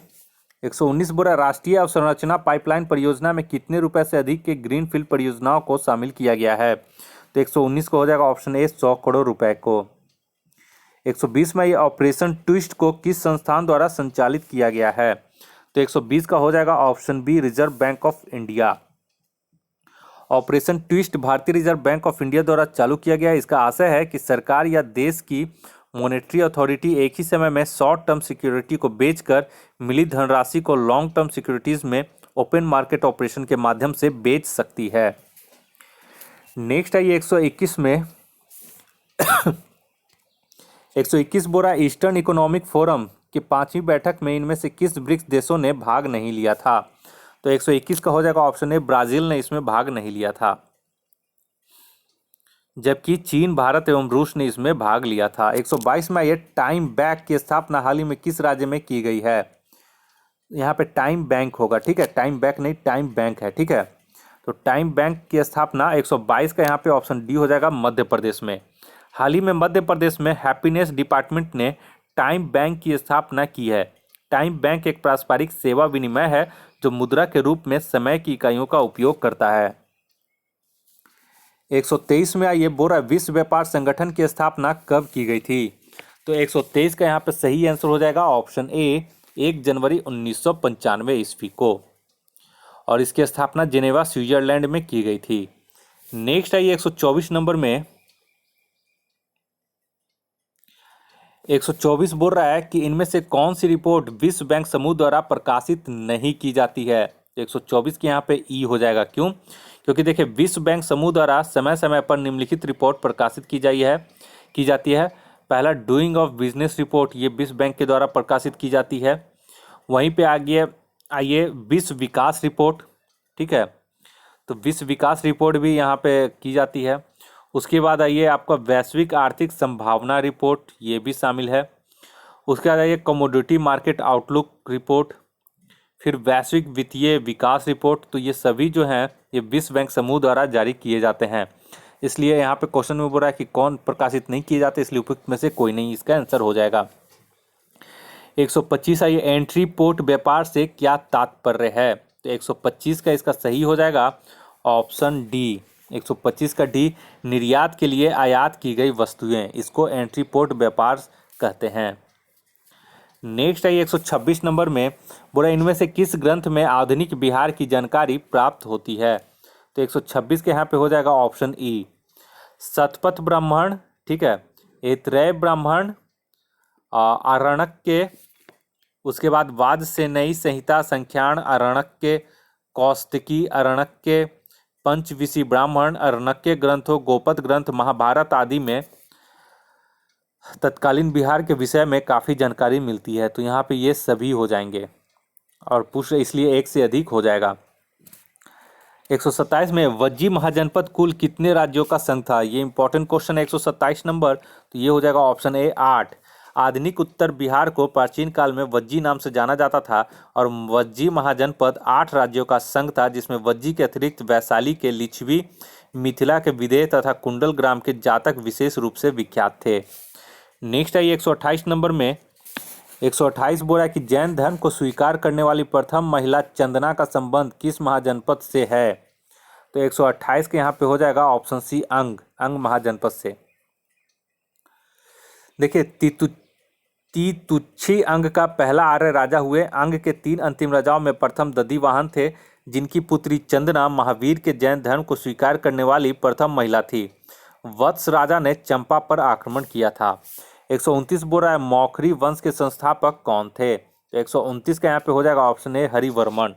119 बोला राष्ट्रीय अवसंरचना पाइपलाइन परियोजना में कितने रुपए से अधिक के ग्रीनफील्ड परियोजनाओं को शामिल किया गया है? तो 119 को हो जाएगा ऑप्शन ए 100 करोड़ रुपए को। 120 में ये ऑपरेशन ट्विस्ट को किस संस्थान द्वारा संचालित किया गया है? तो 120 का हो जाएगा option B Reserve Bank of India. Operation twist भारतीय रिजर्व बैंक ऑफ इंडिया द्वारा चालू किया गया है। इसका आशय है कि सरकार या देश की मॉनेटरी अथॉरिटी एक ही समय में शॉर्ट टर्म सिक्योरिटी को बेचकर मिली धनराशि को लॉन्ग टर्म सिक्योरिटीज में ओपन मार्केट ऑपरेशन के माध्यम से बेच सकती है। नेक्स्ट आइए 121 में 121 बोरा ईस्टर्न इकोनॉमिक फोरम की 5वीं बैठक में इनमें से किस ब्रिक्स देशों ने भाग नहीं लिया था? तो 121 का हो जाएगा ऑप्शन ए, ब्राजील ने इसमें भाग नहीं लिया था, जबकि चीन, भारत एवं रूस ने इसमें भाग लिया था। 122 में ये टाइम बैंक की स्थापना हाल ही में किस राज्य में की गई है? यहाँ पे टाइम बैंक होगा, ठीक है, टाइम बैंक नहीं, टाइम बैंक है, ठीक है। तो टाइम बैंक की स्थापना 122 का यहाँ पे ऑप्शन डी हो जाएगा, मध्य प्रदेश में। हाल ही में मध्य प्रदेश में हैप्पीनेस डिपार्टमेंट ने टाइम बैंक की स्थापना की है। टाइम बैंक एक पारस्परिक सेवा विनिमय है जो मुद्रा के रूप में समय की इकाइयों का उपयोग करता है। 123 में आइए, बोरा विश्व व्यापार संगठन की स्थापना कब की गई थी? तो 123 का यहाँ पे सही आंसर हो जाएगा ऑप्शन ए, 1 जनवरी 1995 ईस्वी को, और इसकी स्थापना जिनेवा स्विट्जरलैंड में की गई थी। नेक्स्ट आइए 124 नंबर में 124 बोल रहा है कि इनमें से कौन सी रिपोर्ट विश्व बैंक समूह द्वारा प्रकाशित नहीं की जाती है? 124 के यहाँ पे ई हो जाएगा, क्यों? क्योंकि देखिए, विश्व बैंक समूह द्वारा समय समय पर निम्नलिखित रिपोर्ट प्रकाशित की जाती है। पहला डूइंग ऑफ बिजनेस रिपोर्ट, ये विश्व बैंक के द्वारा प्रकाशित की जाती है। वहीं पे आगे आइए विश्व विकास रिपोर्ट, ठीक है, तो विश्व विकास रिपोर्ट भी यहाँ पे की जाती है। उसके बाद आइए आपका वैश्विक आर्थिक संभावना रिपोर्ट, ये भी शामिल है। उसके बाद आइए कमोडिटी मार्केट आउटलुक रिपोर्ट, फिर वैश्विक वित्तीय विकास रिपोर्ट। तो ये सभी जो हैं ये विश्व बैंक समूह द्वारा जारी किए जाते हैं। इसलिए यहाँ पे क्वेश्चन में बोल रहा है कि कौन प्रकाशित नहीं किए जाते, इसलिए उपयुक्त में से कोई नहीं, इसका आंसर हो जाएगा। 125 आइए, एंट्री पोर्ट व्यापार से क्या तात्पर्य है? तो 125 का इसका सही हो जाएगा ऑप्शन डी, 125 का डी, निर्यात के लिए आयात की गई वस्तुएं, इसको एंट्री पोर्ट व्यापार कहते हैं। नेक्स्ट आइए 126 नंबर में, बोला इनमें से किस ग्रंथ में आधुनिक बिहार की जानकारी प्राप्त होती है? तो 126 के यहाँ पे हो जाएगा ऑप्शन ई, शतपथ ब्राह्मण, ठीक है, ऐतरेय ब्राह्मण, आरण्यक, उसके बाद वाद से नई संहिता, संख्यान आरण्यक, कौस्तुकी आरण्यक, पंचविशी ब्राह्मण, आरण्यक ग्रंथों, गोपद ग्रंथ, महाभारत आदि में तत्कालीन बिहार के विषय में काफ़ी जानकारी मिलती है। तो यहाँ पे ये सभी हो जाएंगे और पुष्ट इसलिए एक से अधिक हो जाएगा। 127 में वज्जी महाजनपद कुल कितने राज्यों का संघ था? ये इंपॉर्टेंट क्वेश्चन है 127 नंबर, तो ये हो जाएगा ऑप्शन ए 8। आधुनिक उत्तर बिहार को प्राचीन काल में वज्जी नाम से जाना जाता था और वज्जी महाजनपद 8 राज्यों का संघ था, जिसमें वज्जी के अतिरिक्त वैशाली के लिच्छवी, मिथिला के विदेह तथा कुंडल ग्राम के जातक विशेष रूप से विख्यात थे। नेक्स्ट आइए 128 नंबर में 128 बोल रहा है कि जैन धर्म को स्वीकार करने वाली प्रथम महिला चंदना का संबंध किस महाजनपद से है? तो 128 के यहाँ पे हो जाएगा ऑप्शन सी, अंग महाजनपद से। देखिए, तीतुच्छी अंग का पहला आर्य राजा हुए। अंग के 3 अंतिम राजाओं में प्रथम दधिवाहन थे, जिनकी पुत्री चंदना महावीर के जैन धर्म को स्वीकार करने वाली प्रथम महिला थी। वत्स राजा ने चंपा पर आक्रमण किया था। 129 बोल रहा है मौखरी वंश के संस्थापक कौन थे? तो 129 का यहाँ पे हो जाएगा ऑप्शन ए, हरिवर्मन।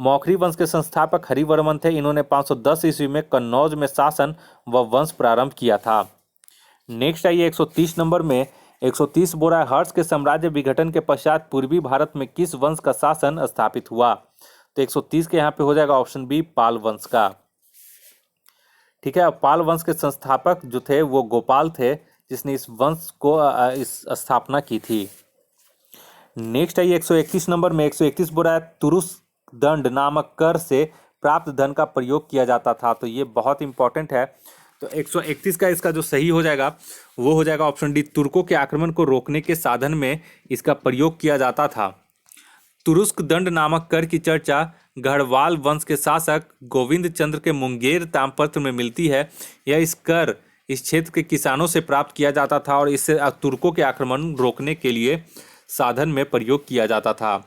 मौखरी वंश के संस्थापक हरिवर्मन थे। इन्होंने 510 ईस्वी में कन्नौज में शासन व वंश प्रारंभ किया था। नेक्स्ट आइए 130 नंबर में 130 बोल रहा है हर्ष के साम्राज्य विघटन के पश्चात पूर्वी भारत में किस वंश का शासन स्थापित हुआ? तो 130 के यहाँ पे हो जाएगा ऑप्शन बी, पाल वंश का। ठीक है, पाल वंश के संस्थापक जो थे वो गोपाल थे, जिसने इस वंश को इस स्थापना की थी। नेक्स्ट आइए 131 नंबर में 131 बोल रहा है तुरुस्क दंड नामक कर से प्राप्त धन का प्रयोग किया जाता था। तो ये बहुत इंपॉर्टेंट है। तो 131 का इसका जो सही हो जाएगा वो हो जाएगा ऑप्शन डी, तुर्कों के आक्रमण को रोकने के साधन में इसका प्रयोग किया जाता था। तुरुस्क दंड नामक कर की चर्चा गढ़वाल वंश के शासक गोविंद चंद्र के मुंगेर ताम्रपत्र में मिलती है। यह इस कर इस क्षेत्र के किसानों से प्राप्त किया जाता था और इससे तुर्कों के आक्रमण रोकने के लिए साधन में प्रयोग किया जाता था।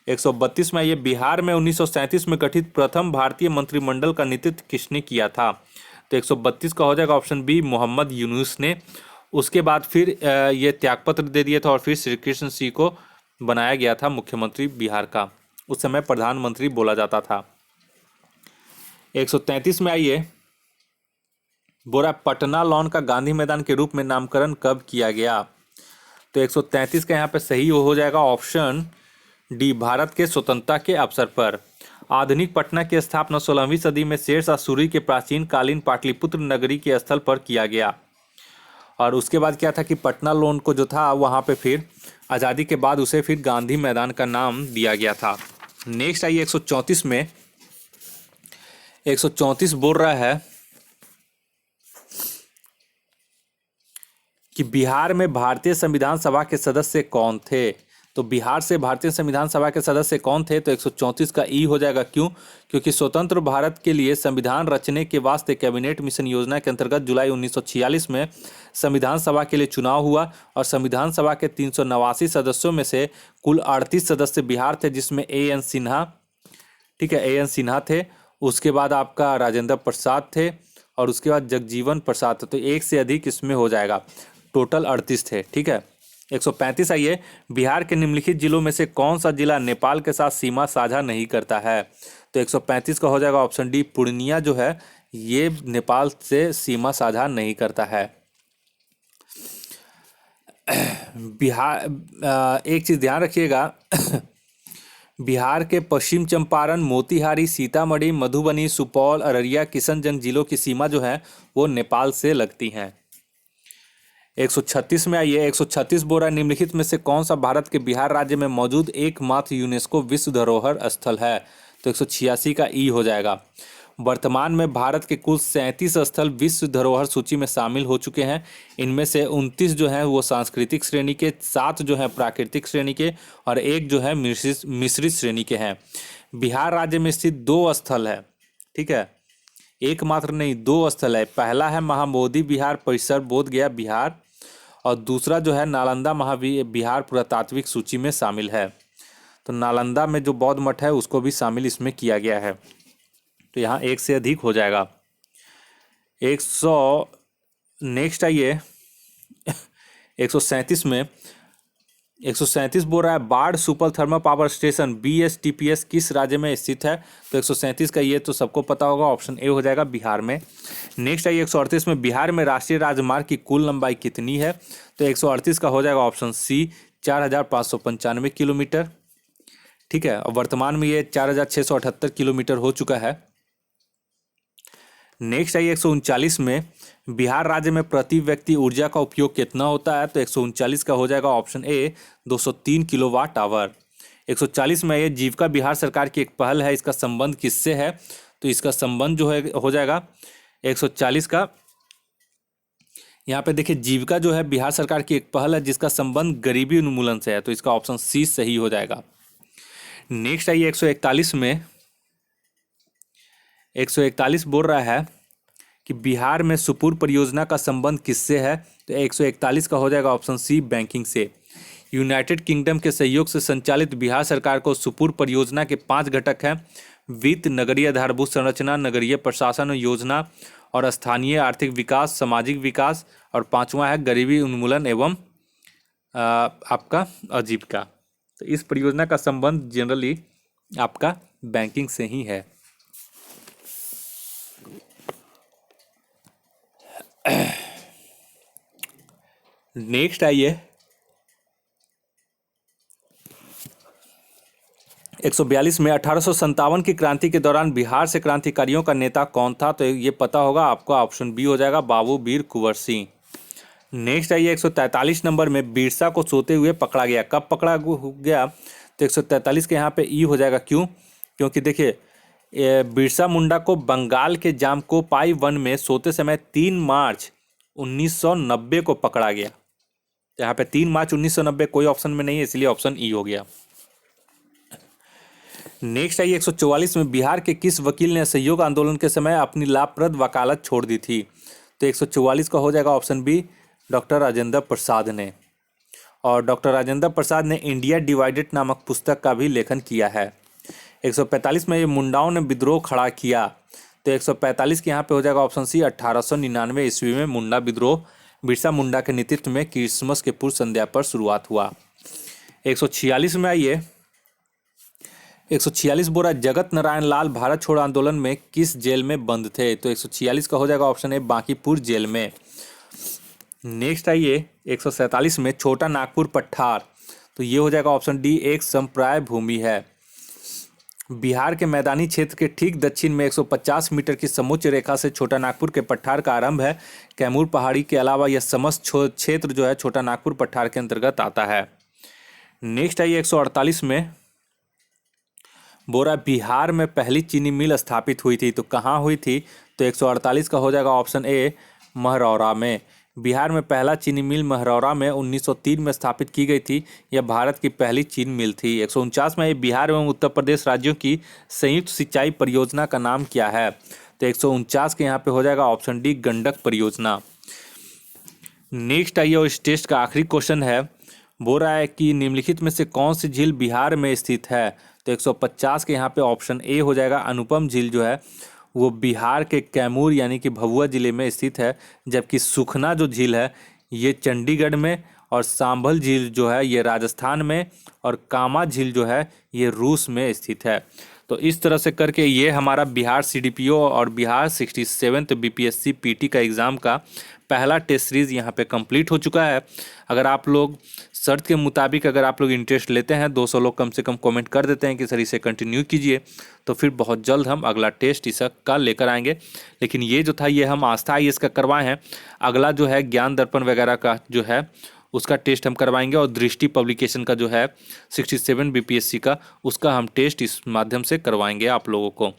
132 में ये बिहार में 1937 में गठित प्रथम भारतीय मंत्रिमंडल का नेतृत्व किसने किया था? तो 132 का हो जाएगा ऑप्शन बी, मोहम्मद यूनुस ने। उसके बाद फिर ये त्यागपत्र दे दिया था और फिर श्री कृष्ण सिंह को बनाया गया था मुख्यमंत्री बिहार का। उस समय प्रधानमंत्री बोला जाता था। 133 में आइए बोल रहा है पटना लॉन का गांधी मैदान के रूप में नामकरण कब किया गया? तो 133 का यहाँ पे सही हो जाएगा ऑप्शन डी, भारत के स्वतंत्रता के अवसर पर। आधुनिक पटना की स्थापना 16वीं सदी में शेरशाह सूरी के प्राचीन कालीन पाटलिपुत्र नगरी के स्थल पर किया गया। और उसके बाद क्या था कि पटना लोन को जो था वहाँ पे फिर आज़ादी के बाद उसे फिर गांधी मैदान का नाम दिया गया था। नेक्स्ट आइए 134 में, 134 बोल रहा है कि बिहार में भारतीय संविधान सभा के सदस्य कौन थे? तो बिहार से भारतीय संविधान सभा के सदस्य कौन थे? तो 134 का ई हो जाएगा। क्यों? क्योंकि स्वतंत्र भारत के लिए संविधान रचने के वास्ते कैबिनेट मिशन योजना के अंतर्गत जुलाई 1946 में संविधान सभा के लिए चुनाव हुआ और संविधान सभा के 389 सदस्यों में से कुल 38 सदस्य बिहार थे, जिसमें A.N. सिन्हा, ठीक है, A.N. सिन्हा थे। उसके बाद आपका राजेंद्र प्रसाद थे और उसके बाद जगजीवन प्रसाद थे। तो एक से अधिक इसमें हो जाएगा, टोटल 38 थे। ठीक है, 135 आइए, बिहार के निम्नलिखित जिलों में से कौन सा जिला नेपाल के साथ सीमा साझा नहीं करता है? तो 135 का हो जाएगा ऑप्शन डी, पूर्णिया जो है ये नेपाल से सीमा साझा नहीं करता है। बिहार, एक चीज़ ध्यान रखिएगा बिहार के पश्चिम चंपारण, मोतिहारी, सीतामढ़ी, मधुबनी, सुपौल, अररिया, किशनगंज जिलों की सीमा जो है वो नेपाल से लगती हैं। 136 में आइए, 136 बोल रहा है निम्नलिखित में से कौन सा भारत के बिहार राज्य में मौजूद एकमात्र यूनेस्को विश्व धरोहर स्थल है? तो 186 का ई हो जाएगा। वर्तमान में भारत के कुल 37 स्थल विश्व धरोहर सूची में शामिल हो चुके हैं। इनमें से 29 जो हैं वो सांस्कृतिक श्रेणी के, 7 जो हैं प्राकृतिक श्रेणी के और 1 जो है मिश्रित श्रेणी के हैं। बिहार राज्य में स्थित 2 स्थल है, ठीक है, एक मात्र नहीं 2 स्थल है। पहला है महाबोधि विहार परिसर बोधगया बिहार और दूसरा जो है नालंदा महाविहार पुरातात्विक सूची में शामिल है। तो नालंदा में जो बौद्ध मठ है उसको भी शामिल इसमें किया गया है। तो यहाँ 1 से अधिक हो जाएगा। 100, नेक्स्ट आइए 137 में, 137 बोल रहा है बाढ़ super thermal power station BSTPS किस राज्य में स्थित है? तो 137 का ये तो सबको पता होगा, ऑप्शन ए हो जाएगा, बिहार में। नेक्स्ट आइए 138 में, बिहार में राष्ट्रीय राजमार्ग की कुल लंबाई कितनी है? तो 138 का हो जाएगा ऑप्शन सी, 4595 किलोमीटर। ठीक है, और वर्तमान में ये 4678 किलोमीटर हो चुका है। नेक्स्ट आइए 139 में, बिहार राज्य में प्रति व्यक्ति ऊर्जा का उपयोग कितना होता है? तो 139 का हो जाएगा ऑप्शन ए, 203 किलोवाट आवर। 140 में ये जीविका बिहार सरकार की एक पहल है, इसका संबंध किससे है? तो इसका संबंध जो है हो जाएगा 140 का, यहाँ पे देखिए जीविका जो है बिहार सरकार की एक पहल है जिसका संबंध गरीबी उन्मूलन से है। तो इसका ऑप्शन सी सही हो जाएगा। नेक्स्ट आइए 141 में, 141 बोल रहा है कि बिहार में सुपुर परियोजना का संबंध किससे है? तो 141 का हो जाएगा ऑप्शन सी, बैंकिंग से। यूनाइटेड किंगडम के सहयोग से संचालित बिहार सरकार को सुपुर परियोजना के 5 घटक हैं: वित्त, नगरीय आधारभूत संरचना, नगरीय प्रशासन योजना और स्थानीय आर्थिक विकास, सामाजिक विकास, और 5वां है गरीबी उन्मूलन एवं आपका आजीविका। तो इस परियोजना का संबंध जनरली आपका बैंकिंग से ही है। नेक्स्ट आइए 142 में, 1857 की क्रांति के दौरान बिहार से क्रांतिकारियों का नेता कौन था? तो ये पता होगा आपको, ऑप्शन बी हो जाएगा, बाबू वीर कुंवर सिंह। नेक्स्ट आइए 143 नंबर में, बिरसा को सोते हुए पकड़ा गया, कब पकड़ा गया? तो 143 के यहाँ पे ई हो जाएगा। क्यों? क्योंकि देखिए बिरसा मुंडा को बंगाल के जामकोपाई वन में सोते समय 3 मार्च 1990 को पकड़ा गया। यहाँ पे 3 मार्च 1990 कोई ऑप्शन में नहीं है, इसलिए ऑप्शन ई हो गया। नेक्स्ट आइए 144 में, बिहार के किस वकील ने असहयोग आंदोलन के समय अपनी लाभप्रद वकालत छोड़ दी थी? तो 144 का हो जाएगा option B, doctor Rajendra Prasad ने। और डॉक्टर राजेंद्र प्रसाद ने इंडिया डिवाइडेड नामक पुस्तक का भी लेखन किया है। 145 में, ये मुंडाओं ने विद्रोह खड़ा किया। तो 145 के यहाँ पे हो जाएगा ऑप्शन सी, 1899 ईस्वी में मुंडा विद्रोह बिरसा मुंडा के नेतृत्व में क्रिसमस के पूर्व संध्या पर शुरुआत हुआ। 146 में आइए, 146 बोरा जगत नारायण लाल भारत छोड़ो आंदोलन में किस जेल में बंद थे? तो 146 का हो जाएगा ऑप्शन ए बांकीपुर जेल में। नेक्स्ट आइए 147 में छोटा नागपुर पठार, तो ये हो जाएगा ऑप्शन डी एक संप्राय भूमि है। बिहार के मैदानी क्षेत्र के ठीक दक्षिण में 150 मीटर की समोच्च रेखा से छोटा नागपुर के पठार का आरंभ है। कैमूर पहाड़ी के अलावा यह समस्त क्षेत्र जो है छोटा नागपुर पठार के अंतर्गत आता है। नेक्स्ट आइए 148 में बोरा बिहार में पहली चीनी मिल स्थापित हुई थी, तो कहाँ हुई थी? तो 148 का हो जाएगा ऑप्शन ए महरौरा में। बिहार में पहला चीनी मिल महरौरा में 1903 में स्थापित की गई थी। यह भारत की पहली चीनी मिल थी। 149 में बिहार एवं उत्तर प्रदेश राज्यों की संयुक्त सिंचाई परियोजना का नाम क्या है? तो 149 के यहाँ पे हो जाएगा ऑप्शन डी गंडक परियोजना। नेक्स्ट आइए और इस टेस्ट का आखिरी क्वेश्चन है, बोल रहा है कि निम्नलिखित में से कौन सी झील बिहार में स्थित है? तो 150 के यहाँ पे ऑप्शन ए हो जाएगा अनुपम झील जो है वो बिहार के कैमूर यानी कि भभुआ जिले में स्थित है। जबकि सुखना जो झील है ये चंडीगढ़ में, और सांभल झील जो है ये राजस्थान में, और कामा झील जो है ये रूस में स्थित है। तो इस तरह से करके ये हमारा बिहार सीडीपीओ और बिहार 67th बीपीएससी पीटी का एग्ज़ाम का पहला टेस्ट सीरीज़ यहाँ पे कंप्लीट हो चुका है। अगर आप लोग शर्त के मुताबिक अगर आप लोग इंटरेस्ट लेते हैं, 200 लोग कम से कम कमेंट कर देते हैं कि सर इसे कंटिन्यू कीजिए, तो फिर बहुत जल्द हम अगला टेस्ट इसका लेकर आएंगे। लेकिन ये जो था ये हम आस्था IAS का करवाए हैं। अगला जो है ज्ञान दर्पण वगैरह का जो है उसका टेस्ट हम करवाएंगे, और दृष्टि पब्लिकेशन का जो है 67 बीपीएससी का उसका हम टेस्ट इस माध्यम से करवाएंगे आप लोगों को।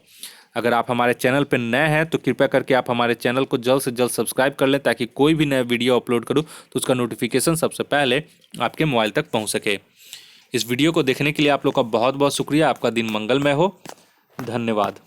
अगर आप हमारे चैनल पर नए हैं तो कृपया करके आप हमारे चैनल को जल्द से जल्द सब्सक्राइब कर लें, ताकि कोई भी नया वीडियो अपलोड करूं तो उसका नोटिफिकेशन सबसे पहले आपके मोबाइल तक पहुंच सके। इस वीडियो को देखने के लिए आप लोग का बहुत बहुत शुक्रिया। आपका दिन मंगलमय हो। धन्यवाद।